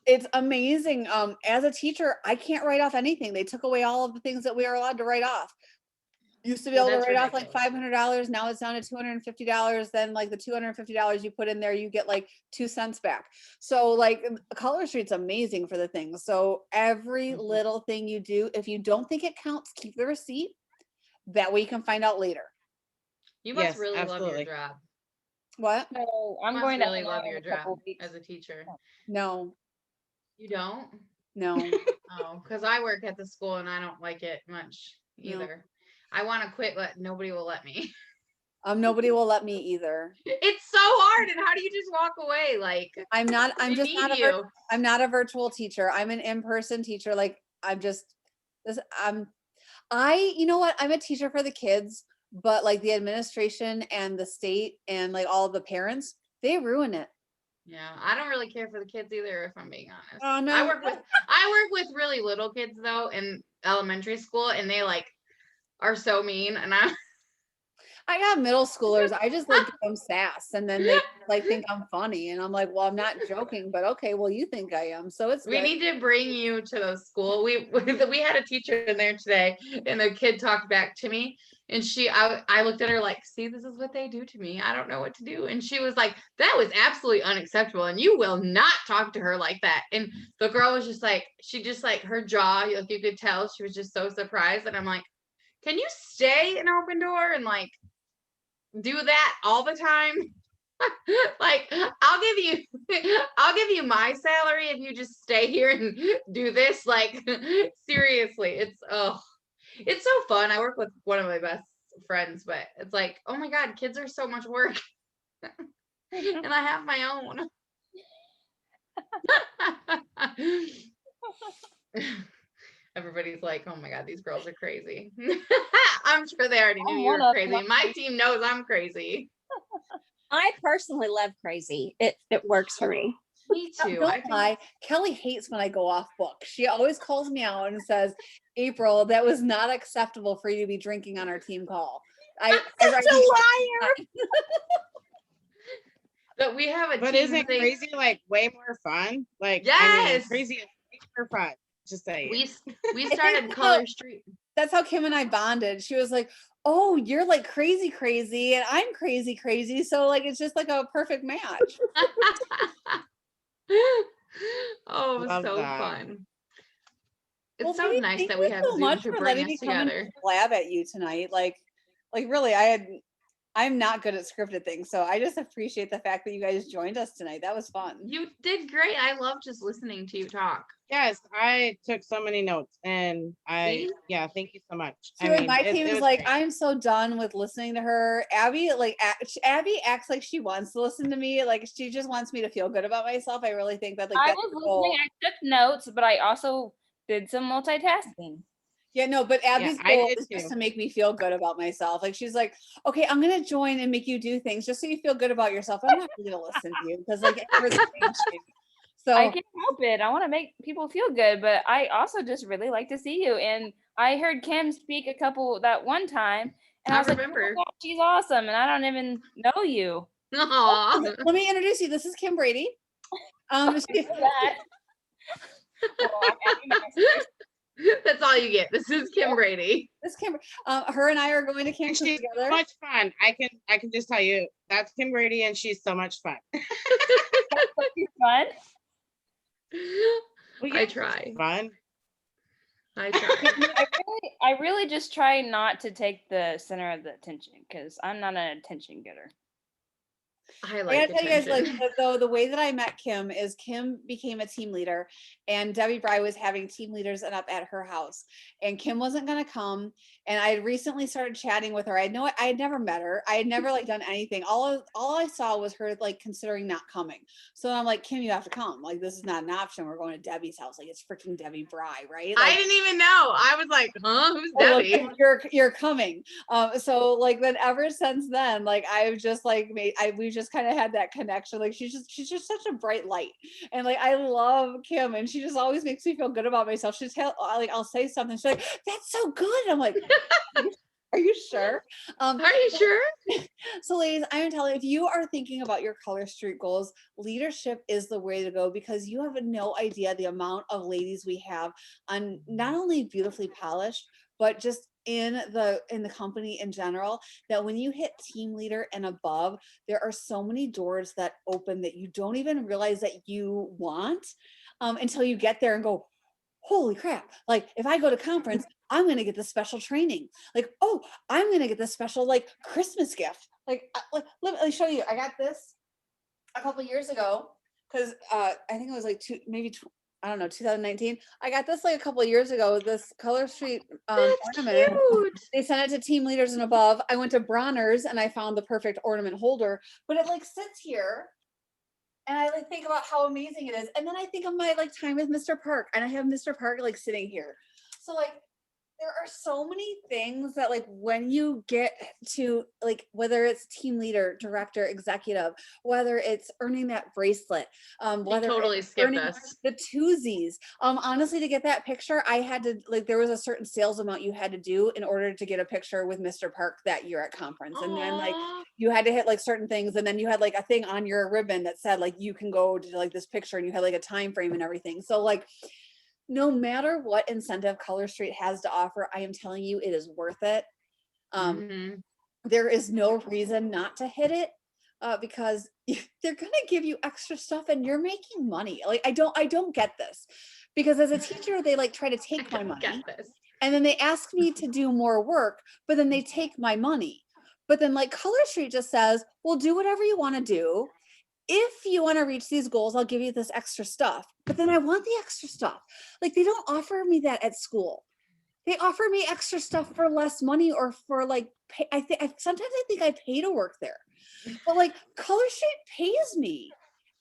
It's amazing. As a teacher, I can't write off anything. They took away all of the things that we are allowed to write off. Used to be able to write off like $500. Now it's down to $250. Then like the $250 you put in there, you get like 2 cents back. So like Color Street's amazing for the things. So every little thing you do, if you don't think it counts, keep the receipt. That way you can find out later. You must really love your job. What? No, I'm going to really love your job as a teacher. No. You don't? No. Oh, because I work at the school and I don't like it much either. I want to quit, but nobody will let me. Nobody will let me either. It's so hard. And how do you just walk away? Like, I'm not a virtual teacher. I'm an in-person teacher. Like you know what? I'm a teacher for the kids, but like the administration and the state and like all of the parents, they ruin it. Yeah, I don't really care for the kids either, if I'm being honest. Oh no. I work with really little kids though in elementary school, and they like are so mean, and I got middle schoolers. I just like give them sass, and then they like think I'm funny, and I'm like, well, I'm not joking, but okay, well, you think I am, so it's. We good. need to bring you to the school. We had a teacher in there today, and the kid talked back to me, and I looked at her like, see, this is what they do to me. I don't know what to do, and she was like, that was absolutely unacceptable, and you will not talk to her like that. And the girl was just like, her jaw, like you could tell, she was just so surprised, and I'm like, can you stay an open door and like do that all the time? Like, I'll give you my salary if you just stay here and do this. Like, seriously, it's so fun. I work with one of my best friends, but it's like, oh my God, kids are so much work. And I have my own. Everybody's like, oh my God, these girls are crazy. I'm sure they already knew you were crazy. My team knows I'm crazy. I personally love crazy. It works for me. Me too. Don't lie. Kelly hates when I go off book. She always calls me out and says, April, that was not acceptable for you to be drinking on our team call. That's a liar. But we have a But team isn't crazy like way more fun? Like, yes, I mean, crazy is way more fun. Just say we started Color Street. That's how Kim and I bonded. She was like, oh, you're like crazy and I'm crazy, so like it's just like a perfect match. Oh, Love so that. fun. It's Well, so Brady, nice thank that you we have so Zoom much to for bring letting us me come together. and blab at you tonight. Like really, I'm not good at scripted things, so I just appreciate the fact that you guys joined us tonight. That was fun. You did great. I love just listening to you talk. Yes, I took so many notes, and thank you so much. My team is like, great. I'm so done with listening to her. Abby acts like she wants to listen to me. Like she just wants me to feel good about myself. I really think that I was listening. I took notes, but I also did some multitasking. Yeah, no, but Abby's goal is just to make me feel good about myself. Like she's like, okay, I'm gonna join and make you do things just so you feel good about yourself. I'm not really gonna listen to you because like so I can't help it. I want to make people feel good, but I also just really like to see you. And I heard Kim speak that one time, and I was remember. Like, oh God, she's awesome, and I don't even know you. Aww. Let me introduce you. This is Kim Brady. That's all you get. This is Kim Brady. This Kim. Her and I are going to camp together. So much fun. I can just tell you that's Kim Brady, and she's so much fun. Fun. I try. Fun. I try. I really just try not to take the center of the attention because I'm not an attention getter. I gotta tell you guys, like, though, the way that I met Kim is Kim became a team leader, and Debbie Bry was having team leaders up at her house, and Kim wasn't gonna come. And I had recently started chatting with her. I had never met her. I had never like done anything. All I saw was her like considering not coming. So I'm like, Kim, you have to come. Like, this is not an option. We're going to Debbie's house. Like, it's freaking Debbie Bry, right? Like, I didn't even know. I was like, huh? Who's Debbie? You're coming. So like then ever since then, like I've just like we've just kind of had that connection. Like she's just such a bright light, and like I love Kim, and she just always makes me feel good about myself. She's like, I'll say something, she's like, that's so good. I'm like, are you sure? Are you sure? So ladies, I am telling you, if you are thinking about your Color Street goals, leadership is the way to go, because you have no idea the amount of ladies we have on not only beautifully polished, but just in the company in general, that when you hit team leader and above, there are so many doors that open that you don't even realize that you want until you get there and go, holy crap, like if I go to conference, I'm going to get this special training. Like, oh, I'm going to get this special like Christmas gift. Like, let me show you. I got this a couple years ago because I think it was like I don't know, 2019. I got this like a couple of years ago, this Color Street ornament. Cute. They sent it to team leaders and above. I went to Bronner's and I found the perfect ornament holder, but it like sits here. And I like think about how amazing it is. And then I think of my like time with Mr. Park, and I have Mr. Park like sitting here. So like there are so many things that like when you get to like whether it's team leader, director, executive, whether it's earning that bracelet, whether totally it's skipped earning us. the twosies. Honestly, to get that picture, I had to like there was a certain sales amount you had to do in order to get a picture with Mr. Park that year at conference. And then like Aw. you had to hit like certain things, and then you had like a thing on your ribbon that said like you can go to like this picture, and you had like a time frame and everything. So like no matter what incentive Color Street has to offer, I am telling you, it is worth it. Mhm. There is no reason not to hit it because they're going to give you extra stuff and you're making money. Like, I don't get this because as a teacher, they like try to take my money and then they ask me to do more work, but then they take my money. But then like Color Street just says, well, do whatever you want to do. If you want to reach these goals, I'll give you this extra stuff. But then I want the extra stuff. Like they don't offer me that at school. They offer me extra stuff for less money or for like pay. Sometimes I think I pay to work there. But like Color Street pays me.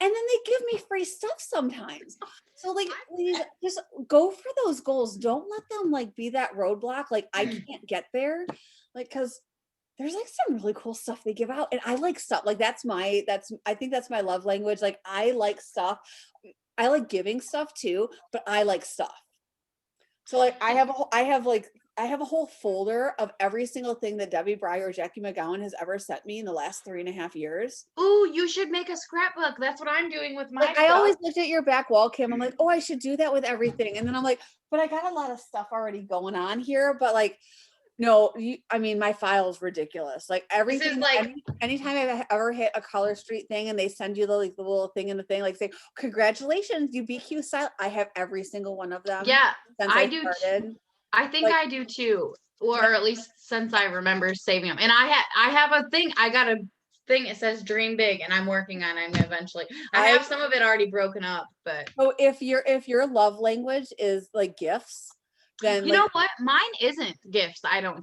And then they give me free stuff sometimes. So like please just go for those goals. Don't let them like be that roadblock. Like I can't get there. Like cuz there's like some really cool stuff they give out, and I like stuff like I think that's my love language. Like I like stuff. I like giving stuff too, but I like stuff. So like I have a whole folder of every single thing that Debbie Breyer or Jackie McGowan has ever sent me in the last 3.5 years. Ooh, you should make a scrapbook. That's what I'm doing with my like stuff. I always looked at your back wall, Kim. I'm like, oh, I should do that with everything. And then I'm like, but I got a lot of stuff already going on here. But like, no, I mean, my file is ridiculous. Like everything, like anytime I've ever hit a Color Street thing and they send you the little thing in the thing, like say, congratulations, you BQ style. I have every single one of them. Yeah, I do. I think like, I do too, or at least since I remember saving them. And I have a thing. I got a thing. It says "Dream Big," and I'm working on it eventually. I have some of it already broken up, but so if your love language is like gifts. Then you know what? Mine isn't gifts. I don't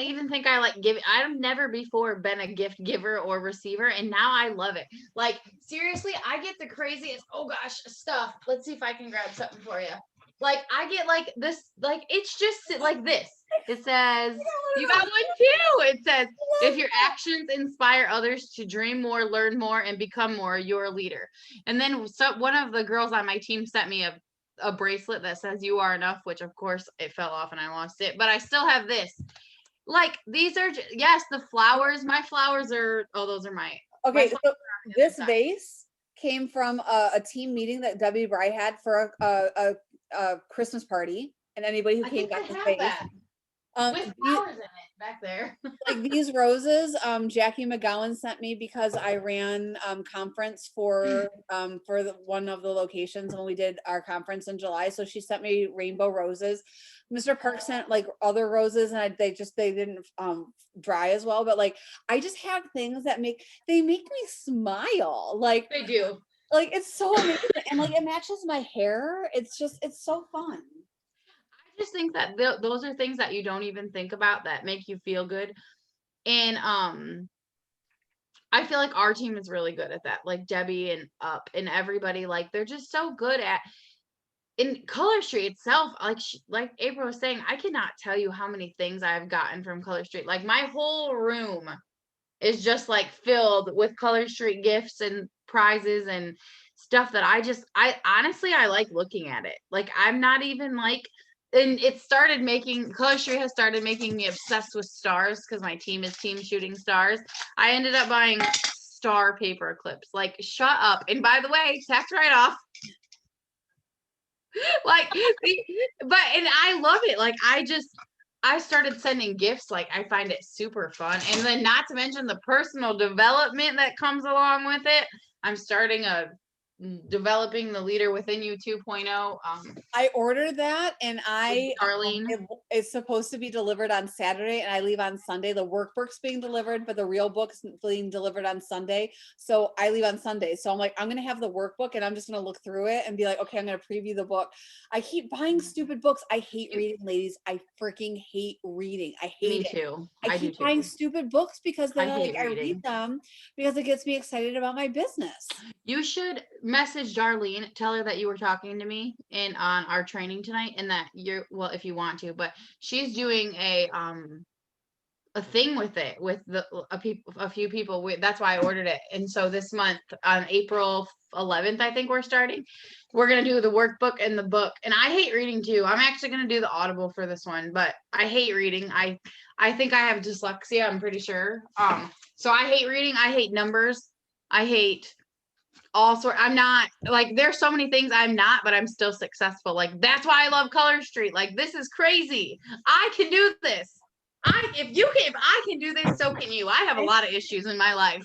even think I like give. I've never before been a gift giver or receiver, and now I love it. Like seriously, I get the craziest. Oh gosh, stuff. Let's see if I can grab something for you. Like I get like this. Like it's just like this. It says you got one too. It says if your actions inspire others to dream more, learn more, and become more, you're a leader. And then one of the girls on my team sent me a bracelet that says you are enough, which of course it fell off and I lost it, but I still have this. Like these are yes, the flowers. My flowers are those are my okay. So this vase came from a team meeting that Debbie Bry had for a Christmas party, and anybody who came got this vase. With flowers in it back there. Like these roses, Jackie McGowan sent me because I ran conference for one of the locations when we did our conference in July. So she sent me rainbow roses. Mr. Park sent like other roses, and they didn't dry as well. But like I just have things that make me smile. Like they do. Like it's so amazing, and like it matches my hair. It's so fun. I just think that those are things that you don't even think about that make you feel good. And I feel like our team is really good at that. Like Debbie and Up and everybody, like they're just so good at in Color Street itself. Like April was saying, I cannot tell you how many things I've gotten from Color Street. Like my whole room is just like filled with Color Street gifts and prizes and stuff that I honestly like looking at it. Like I'm not even like. And Color Street has started making me obsessed with stars because my team is team shooting stars. I ended up buying star paper clips. Like, shut up. And by the way, tax write-off. And I love it. Like, I started sending gifts. Like, I find it super fun. And then not to mention the personal development that comes along with it. I'm starting a developing the leader within you 2.0. I ordered that, and Darlene. it's supposed to be delivered on Saturday, and I leave on Sunday. The workbook's being delivered, but the real book's being delivered on Sunday. So I leave on Sunday. So I'm like, I'm gonna have the workbook, and I'm just gonna look through it and be like, okay, I'm gonna preview the book. I keep buying stupid books. I hate reading, ladies. I freaking hate reading. I hate Me it. too. I keep buying stupid books because then I read them because it gets me excited about my business. You should message Darlene, tell her that you were talking to me on our training tonight, and that you're, well, if you want to, but she's doing a thing with it with a few people. That's why I ordered it. And so this month on April 11th, I think we're starting. We're gonna do the workbook and the book. And I hate reading too. I'm actually gonna do the Audible for this one, but I hate reading. I think I have dyslexia. I'm pretty sure. So I hate reading. I hate numbers. I hate all sort. I'm not like, there's so many things I'm not, but I'm still successful. Like, that's why I love Color Street. Like, this is crazy. I can do this. If I can do this, so can you. I have a lot of issues in my life.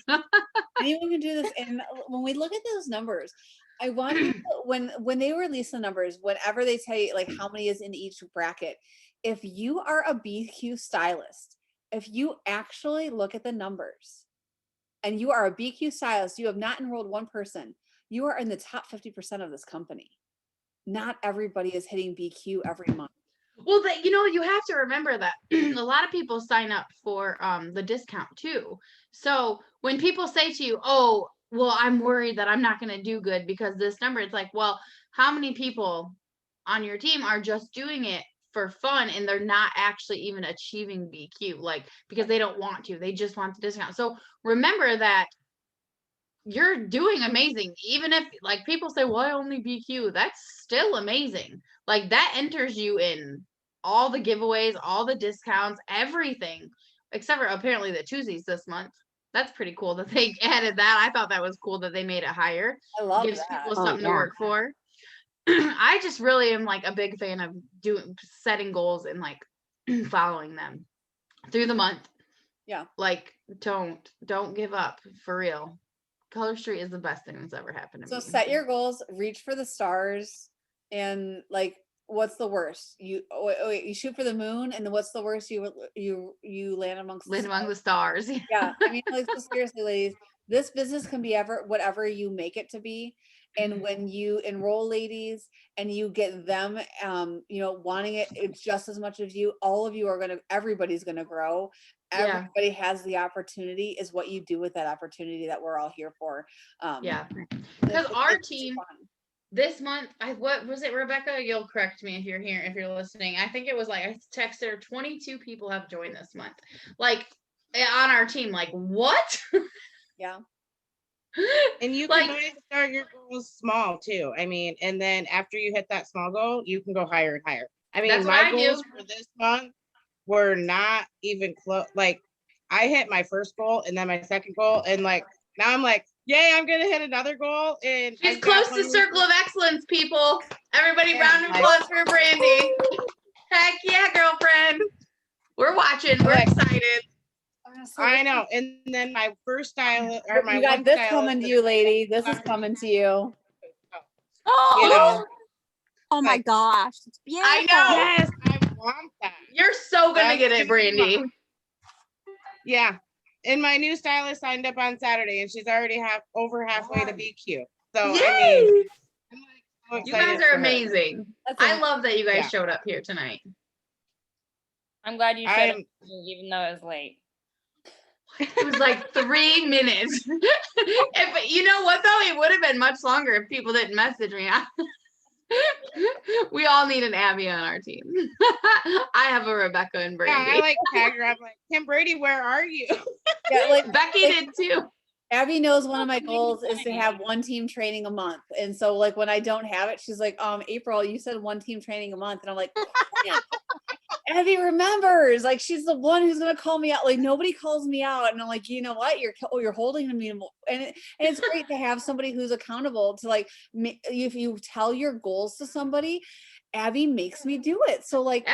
Anyone can do this. And when we look at those numbers, I want people, when they release the numbers, whenever they tell you like how many is in each bracket, if you are a BQ stylist, if you actually look at the numbers and you are a BQ stylist, you have not enrolled one person, you are in the top 50% of this company. Not everybody is hitting BQ every month. Well, you have to remember that a lot of people sign up for the discount too. So when people say to you, oh, well, I'm worried that I'm not going to do good because this number, it's like, well, how many people on your team are just doing it for fun and they're not actually even achieving BQ, like, because they don't want to, they just want the discount. So remember that you're doing amazing. Even if like people say, well, I only BQ, that's still amazing. Like, that enters you in all the giveaways, all the discounts, everything, except for apparently the Tuesdays this month. That's pretty cool that they added that. I thought that was cool that they made it higher. I love Gives that. people something to work for. I just really am like a big fan of setting goals and like following them through the month. Yeah. Like, don't give up, for real. Color Street is the best thing that's ever happened to me. So set your goals, reach for the stars, and like, what's the worst? You shoot for the moon, and then what's the worst? You land among the stars. Yeah, I mean, like, so seriously, ladies, this business can be whatever you make it to be. And when you enroll ladies and you get them, wanting it just as much as you, everybody's gonna grow. Everybody has the opportunity. Is what you do with that opportunity that we're all here for. Because our team this month, what was it, Rebecca? You'll correct me if you're listening. I think it was like, I texted her, 22 people have joined this month, like, on our team. Like, what? Yeah. And you can always start your goals small too. I mean, and then after you hit that small goal, you can go higher and higher. I mean, my goals for this month were not even close. Like, I hit my first goal and then my second goal, and like now I'm like, yay, I'm gonna hit another goal. And she's close to Circle of Excellence, people. Everybody, round of applause for Brandy. Heck yeah, girlfriend. We're watching. We're excited. I know. And then my first stylist, or my you got this coming to you, lady. This is coming to you. Oh, you know. Oh my gosh. It's beautiful. I know. Yes, I want that. You're so gonna get it, Brandy. Yeah. And my new stylist signed up on Saturday, and she's already over halfway to BQ. So yay! I mean, I'm you guys are amazing. I love that you guys showed up here tonight. I'm glad you showed up, even though it was late. It was like 3 minutes. If you know what though, it would have been much longer if people didn't message me. We all need an Abby on our team. I have a Rebecca and Brady. Yeah, I like tag her. I'm like, Kim Brady, where are you? Yeah, like Becky did too. Abby knows one of my goals is to have one team training a month. And so like when I don't have it, she's like, April, you said one team training a month. And I'm like, yeah. Abby remembers, like, she's the one who's going to call me out. Like, nobody calls me out. And I'm like, you know what? You're holding me. And it's great to have somebody who's accountable to, like, if you tell your goals to somebody, Abby makes me do it. So like,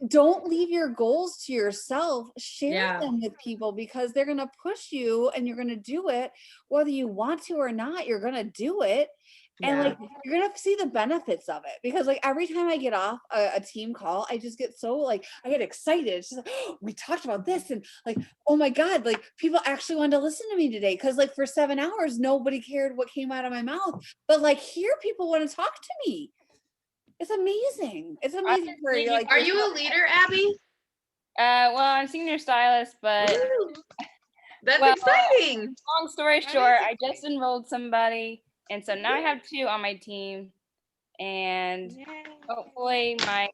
don't leave your goals to yourself, share them with people, because they're going to push you and you're going to do it. Whether you want to or not, you're going to do it. And like you're gonna see the benefits of it, because like every time I get off a team call, I just get so like I get excited. It's just like, oh, we talked about this, and like, oh my God, like people actually wanted to listen to me today. Cause like for 7 hours, nobody cared what came out of my mouth. But like here people want to talk to me. It's amazing. It's amazing for you. Like, are you a leader, Abby? Well, I'm senior stylist, but Woo! That's well, exciting. Long story short, I just enrolled somebody, and so now I have 2 on my team, and hopefully my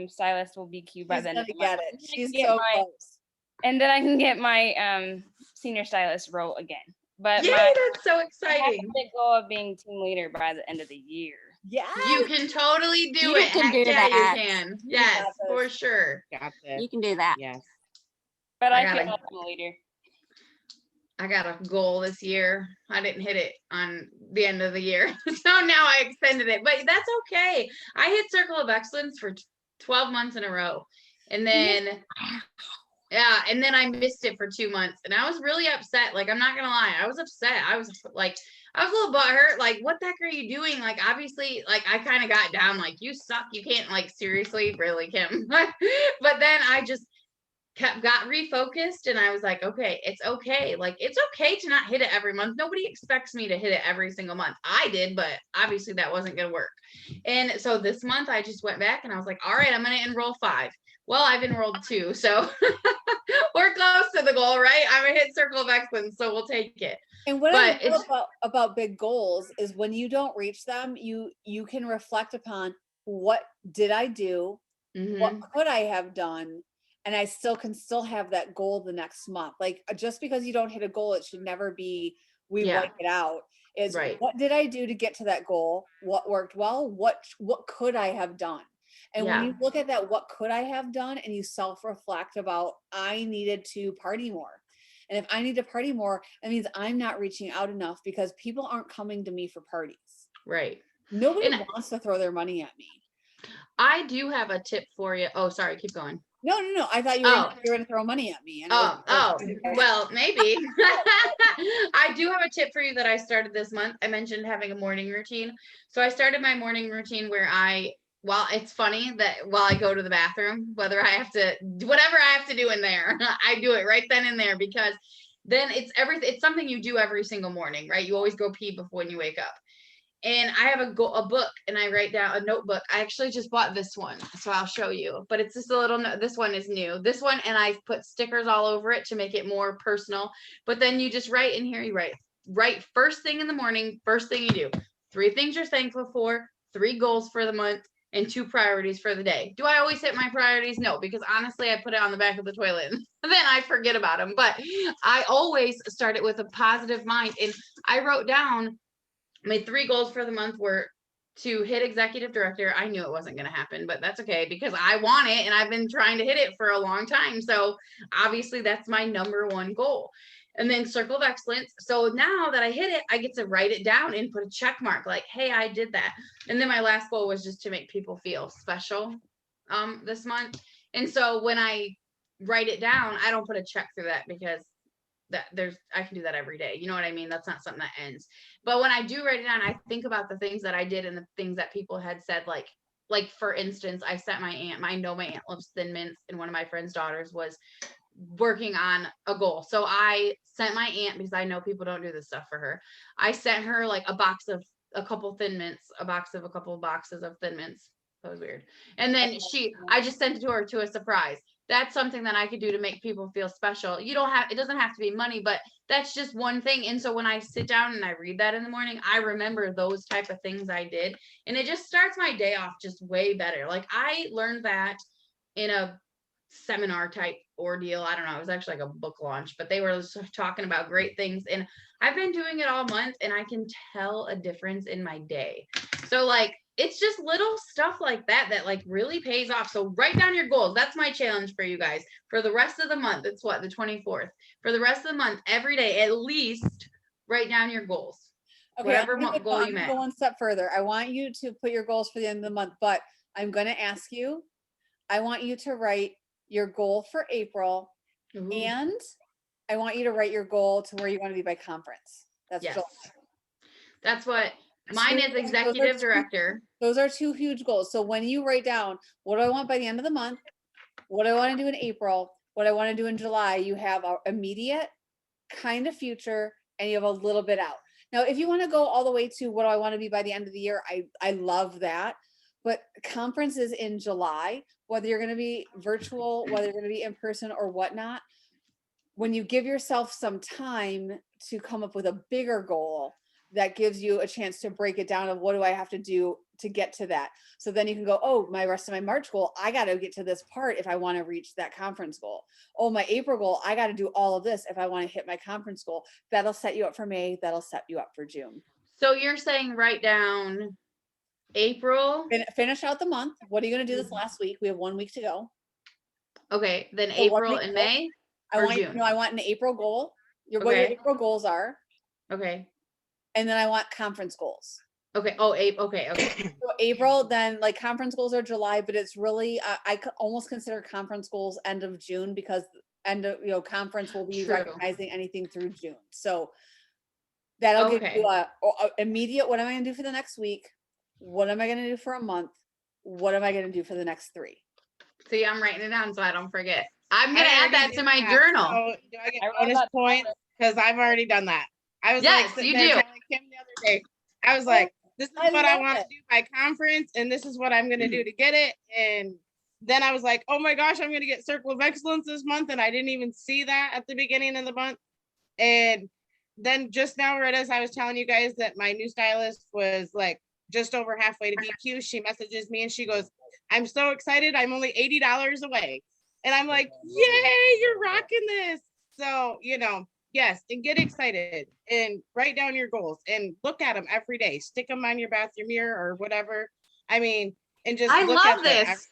stylist will be queued by the end of the month. She's so close. And then I can get my senior stylist role again. But yay, that's so exciting. I have a big goal of being team leader by the end of the year. Yeah, you can totally do You it. can Heck do yeah, that. you can. Yes, for sure. Got this. You can do that. Yes. But I I feel gotta- like I'm a leader. I got a goal this year. I didn't hit it on the end of the year. So now I extended it, but that's okay. I hit Circle of Excellence for 12 months in a row. And then, yeah, and then I missed it for 2 months. And I was really upset. Like, I'm not going to lie. I was upset. I was a little butthurt. Like, what the heck are you doing? Like, obviously, like, I kind of got down. Like, you suck. You can't, like, seriously, really, Kim. But then I just got refocused, and I was like, okay, it's okay. Like, it's okay to not hit it every month. Nobody expects me to hit it every single month. I did, but obviously that wasn't going to work. And so this month I just went back and I was like, all right, I'm going to enroll 5. Well, I've enrolled 2, so we're close to the goal, right? I'm going to hit Circle of Excellence, so we'll take it. And what I love about big goals is when you don't reach them, you can reflect upon, what did I do? Mm-hmm. What could I have done? And I can still have that goal the next month. Like, just because you don't hit a goal, it should never be, we wipe it out. Is right. What did I do to get to that goal? What worked well? What could I have done? And when you look at that, what could I have done? And you self-reflect about, I needed to party more. And if I need to party more, that means I'm not reaching out enough, because people aren't coming to me for parties. Right. Nobody wants to throw their money at me. I do have a tip for you. Oh, sorry. Keep going. No. I thought you were going to throw money at me. And well, maybe. I do have a tip for you that I started this month. I mentioned having a morning routine. So I started my morning routine where it's funny that while I go to the bathroom, whatever I have to do in there, I do it right then and there, because then it's something you do every single morning, right? You always go pee before you wake up. And I have a book, and I write down a notebook. I actually just bought this one, so I'll show you. But it's just a little this one is new. This one, and I put stickers all over it to make it more personal. But then you just write in here, you write first thing in the morning, first thing you do. 3 things you're thankful for, 3 goals for the month, and 2 priorities for the day. Do I always hit my priorities? No, because honestly, I put it on the back of the toilet and then I forget about them. But I always start it with a positive mind. And I wrote down, my 3 goals for the month were to hit executive director. I knew it wasn't going to happen, but that's okay, because I want it and I've been trying to hit it for a long time. So obviously that's my number 1 goal. And then Circle of Excellence. So now that I hit it, I get to write it down and put a check mark, like, hey, I did that. And then my last goal was just to make people feel special this month. And so when I write it down, I don't put a check through that, because I can do that every day. You know what I mean? That's not something that ends. But when I do write it down, I think about the things that I did and the things that people had said, like for instance, I sent my aunt, I know my aunt loves Thin Mints, and one of my friend's daughters was working on a goal. So I sent my aunt, because I know people don't do this stuff for her. I sent her like a box of a couple Thin Mints, a couple of boxes of Thin Mints. That was weird. And then I just sent it to her to a surprise. That's something that I could do to make people feel special. It doesn't have to be money, but that's just one thing. And so when I sit down and I read that in the morning, I remember those type of things I did. And it just starts my day off just way better. Like, I learned that in a seminar type ordeal. I don't know. It was actually like a book launch, but they were talking about great things. And I've been doing it all month, and I can tell a difference in my day. So like, it's just little stuff like that like really pays off. So write down your goals. That's my challenge for you guys for the rest of the month. It's the 24th. For the rest of the month, every day, at least write down your goals. Okay, whatever goal you met. Go one step further. I want you to put your goals for the end of the month, but I'm going to ask you, I want you to write your goal for April. Ooh. And I want you to write your goal to where you want to be by conference. That's yes. That's what Mine is executive director. Those are two huge goals. So when you write down, what do I want by the end of the month? What do I want to do in April? What I want to do in July? You have a immediate, kind of future, and you have a little bit out. Now, if you want to go all the way to what do I want to be by the end of the year, I love that. But conferences in July, whether you're going to be virtual, whether you're going to be in person or whatnot, when you give yourself some time to come up with a bigger goal, that gives you a chance to break it down of what do I have to do to get to that. So then you can go, oh, my rest of my March goal, I got to get to this part if I want to reach that conference goal. Oh, my April goal, I got to do all of this if I want to hit my conference goal. That'll set you up for May. That'll set you up for June. So you're saying write down April. Finish out the month. What are you going to do this last week? We have 1 week to go. Okay, then So April and May or June. No, I want an April goal. What your April goals are. Okay. And then I want conference goals. Okay. Oh, okay. So April, then like conference goals are July, but it's really, I could almost consider conference goals end of June because end of, conference will be recognizing anything through June. So that'll give you a immediate, what am I going to do for the next week? What am I going to do for a month? What am I going to do for the next 3? See, I'm writing it down so I don't forget. I'm going to add that to my journal. So do I get bonus points? Because I've already done that. I was like, you do. Telling Kim the other day, I was like, this is what I want to do by conference, and this is what I'm going to do to get it. And then I was like, oh my gosh, I'm going to get Circle of Excellence this month, and I didn't even see that at the beginning of the month. And then just now, right as I was telling you guys that my new stylist was like just over halfway to BQ, she messages me and she goes, I'm so excited. I'm only $80 away. And I'm like, yay, you're rocking this. So, yes, and get excited and write down your goals and look at them every day. Stick them on your bathroom mirror or whatever. I mean, and just I love this.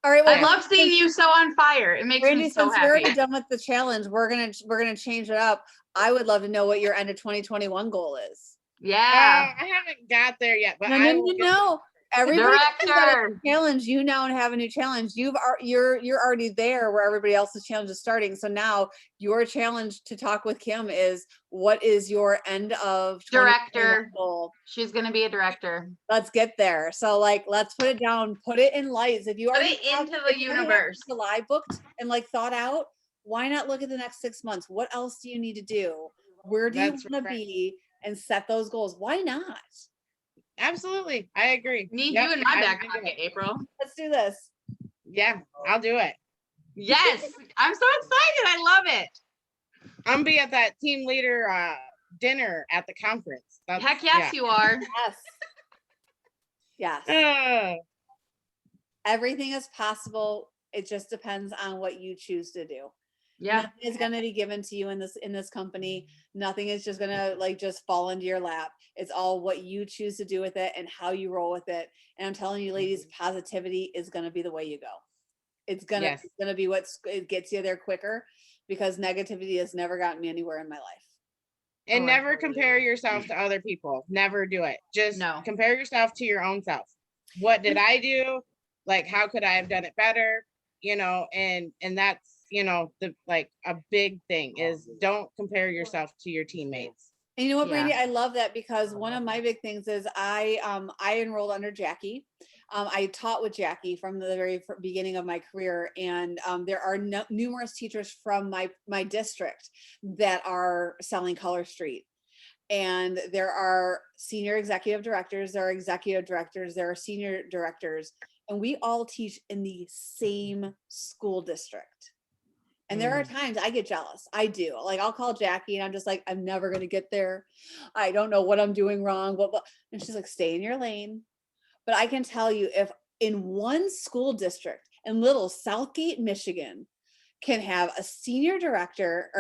All right, well, I love seeing you so on fire. It makes me so happy. We're already done with the challenge. We're gonna change it up. I would love to know what your end of 2021 goal is. Yeah, I haven't got there yet, but no. Everybody got a challenge. You now have a new challenge. You're already there where everybody else's challenge is starting. So now your challenge to talk with Kim is, what is your end of director goal? She's gonna be a director. Let's get there. So let's put it down. Put it in lights. If you already put it into the universe, July booked and thought out, why not look at the next 6 months? What else do you need to do? Where do you want to be? And set those goals. Why not? Absolutely. I agree. Need you in my back pocket, April. Let's do this. Yeah, I'll do it. Yes. I'm so excited. I love it. I'm gonna be at that team leader dinner at the conference. Heck yes, you are. Yes. Everything is possible. It just depends on what you choose to do. Yeah. Nothing is going to be given to you in this company. Nothing is just going to just fall into your lap. It's all what you choose to do with it and how you roll with it. And I'm telling you, ladies, positivity is going to be the way you go. It's going to be it gets you there quicker, because negativity has never gotten me anywhere in my life. And never compare yourself to other people. Never do it. Just compare yourself to your own self. What did I do? How could I have done it better? And that's, the a big thing is don't compare yourself to your teammates. And you know what, Brady, I love that, because one of my big things is I enrolled under Jackie. I taught with Jackie from the very beginning of my career, and there are numerous teachers from my district that are selling Color Street. And there are senior executive directors, there are executive directors, there are senior directors, and we all teach in the same school district. And there are times I get jealous. I do. I'll call Jackie and I'm just like, I'm never going to get there. I don't know what I'm doing wrong. Blah, blah. And she's like, stay in your lane. But I can tell you, if in one school district in little Southgate, Michigan, can have a senior executive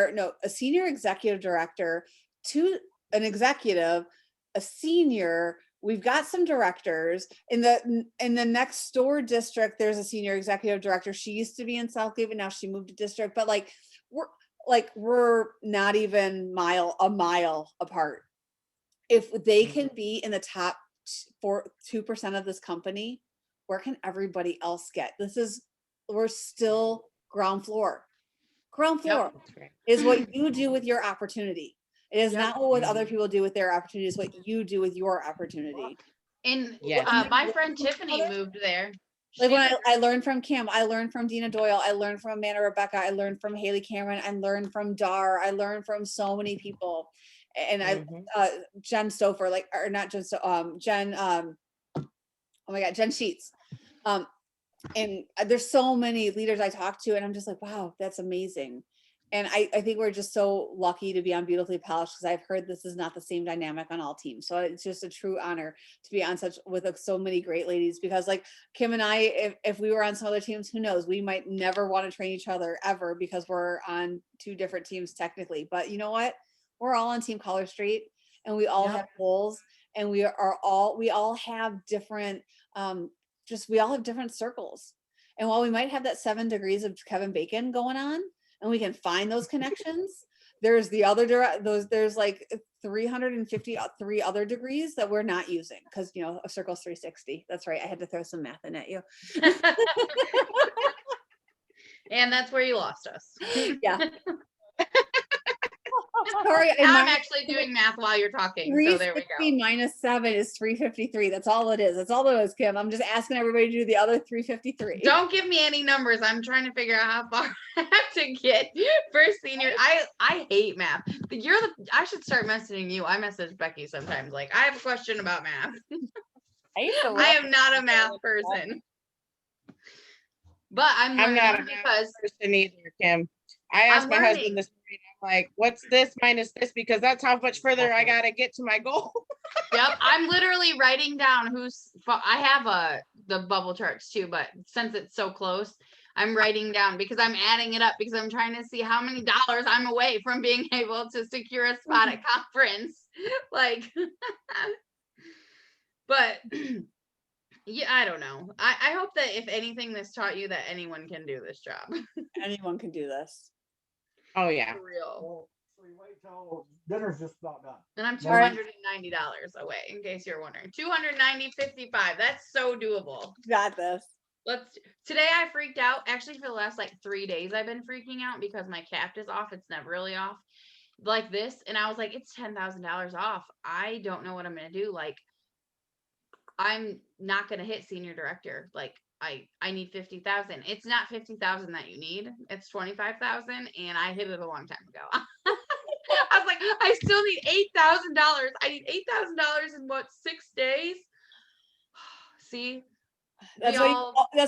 director, to an executive, a senior, we've got some directors in the next door district. There's a senior executive director. She used to be in Southgate, but now she moved to district. But we're not even a mile apart. If they can be in the top 2% of this company, where can everybody else get? We're still ground floor. Ground floor is what you do with your opportunity. It is Yep. not what other people do with their opportunities, what you do with your opportunity. And Yes. my friend Tiffany moved there. Like She when did- I learned from Kim, I learned from Dina Doyle, I learned from Amanda Rebecca, I learned from Haley Cameron, I learned from Dar, I learned from so many people. And Mhm. Jen Stouffer, like, or not Jen, Jen, oh my God, Jen Sheets. And there's so many leaders I talk to, and I'm just like, wow, that's amazing. And I think we're just so lucky to be on Beautifully Polished, because I've heard this is not the same dynamic on all teams. So it's just a true honor to be on such with so many great ladies, because like Kim and I, if we were on some other teams, who knows, we might never want to train each other ever, because we're on 2 different teams technically. But you know what? We're all on Team Color Street, and we all have goals, and we all have different, we all have different circles. And while we might have that 7 degrees of Kevin Bacon going on, and we can find those connections, there's the other there's like 353 other degrees that we're not using, because you know a circle's 360. That's right, I had to throw some math in at you. And that's where you lost us. Yeah. Sorry, I'm actually doing math while you're talking, so there we go. 360 minus 7 is 353. That's all it is. That's all it is, Kim. I'm just asking everybody to do the other 353. Don't give me any numbers. I'm trying to figure out how far I have to get for senior. I hate math. I should start messaging you. I message Becky sometimes. Like, I have a question about math. I am not a math person. But I'm not a learning math because person either, Kim. I asked my husband this morning, I'm like, what's this minus this? Because that's how much further I gotta get to my goal. Yep, I'm literally writing down I have the bubble charts too, but since it's so close, I'm writing down because I'm adding it up, because I'm trying to see how many dollars I'm away from being able to secure a spot at conference. Like, but yeah, I don't know. I hope that if anything, this taught you that anyone can do this job. Anyone can do this. Oh yeah. For real. So you wait till dinner's just about done. And I'm All right. $290 away, in case you're wondering. 290.55. That's so doable. Got this. Today I freaked out. Actually, for the last like 3 days, I've been freaking out because my capped is off. It's never really off like this. And I was like, it's $10,000 off. I don't know what I'm going to do. Like, I'm not going to hit senior director. Like, I need 50,000. It's not 50,000 that you need. It's 25,000. And I hit it a long time ago. I was like, I still need $8,000. I need $8,000 in what, 6 days? See, that's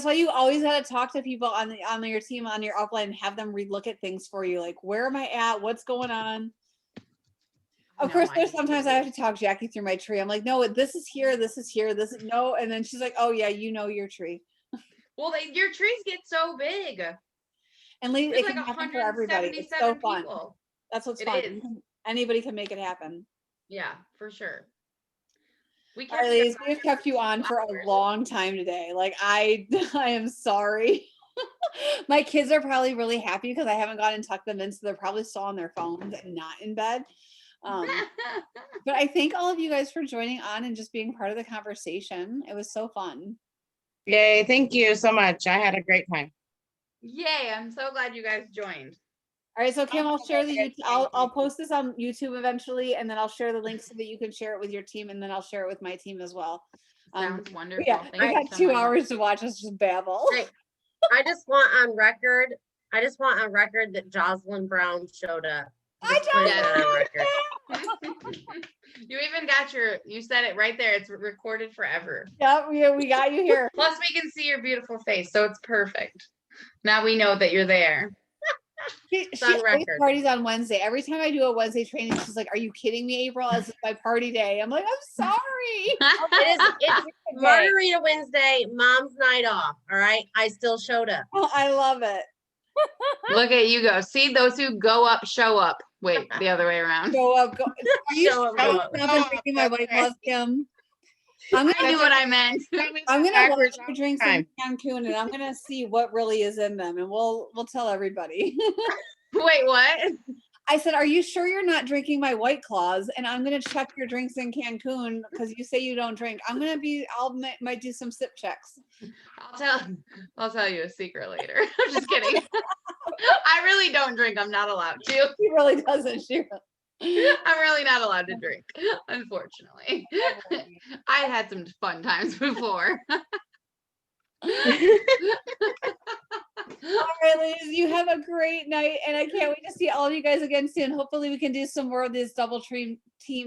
why you always got to talk to people on your team, on your upline, and have them relook at things for you. Like, where am I at? What's going on? Of course, there's sometimes I have to talk Jackie through my tree. I'm like, no, this is here, this is here, this is no. And then she's like, oh yeah, you know your tree. Well, your trees get so big. And it can happen for everybody. It's so fun. People. That's what's fun. Anybody can make it happen. Yeah, for sure. All right, ladies, we've kept you on for a long time today. Like, I am sorry. My kids are probably really happy because I haven't gone and tucked them in, so they're probably still on their phones and not in bed. But I thank all of you guys for joining on and just being part of the conversation. It was so fun. Yay, thank you so much. I had a great time. Yay, I'm so glad you guys joined. All right, so Kim, I'll share I'll post this on YouTube eventually, and then I'll share the links so that you can share it with your team, and then I'll share it with my team as well. Sounds wonderful. Yeah, I got 2 hours to watch us just babble. Hey, I just want on record that Jocelyn Brown showed up. You even got you said it right there. It's recorded forever. Yeah, we got you here. Plus we can see your beautiful face, so it's perfect. Now we know that you're there. She always parties on Wednesday. Every time I do a Wednesday training, she's like, "Are you kidding me, April? This is my party day." I'm like, "I'm sorry." It's Margarita Wednesday, Mom's night off. All right, I still showed up. Oh, I love it. Look at you go. See, those who go up show up. Wait, the other way around. Go up. Are you drinking my White Claws, Kim? I knew what I meant. I'm gonna watch your drinks in Cancun, and I'm gonna see what really is in them, and we'll tell everybody. Wait, what? I said, "Are you sure you're not drinking my White Claws?" And I'm gonna check your drinks in Cancun because you say you don't drink. Might do some sip checks. I'll tell you a secret later. I'm just kidding. I really don't drink. I'm not allowed to. She really doesn't. I'm really not allowed to drink, unfortunately. I had some fun times before. All right, ladies, you have a great night, and I can't wait to see all of you guys again soon. Hopefully, we can do some more of this double team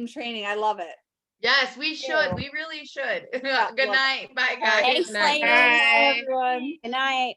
training. I love it. Yes, we should. We really should. Good night. Bye, guys. Thanks, Good night. ladies. Bye. Everyone. Good night.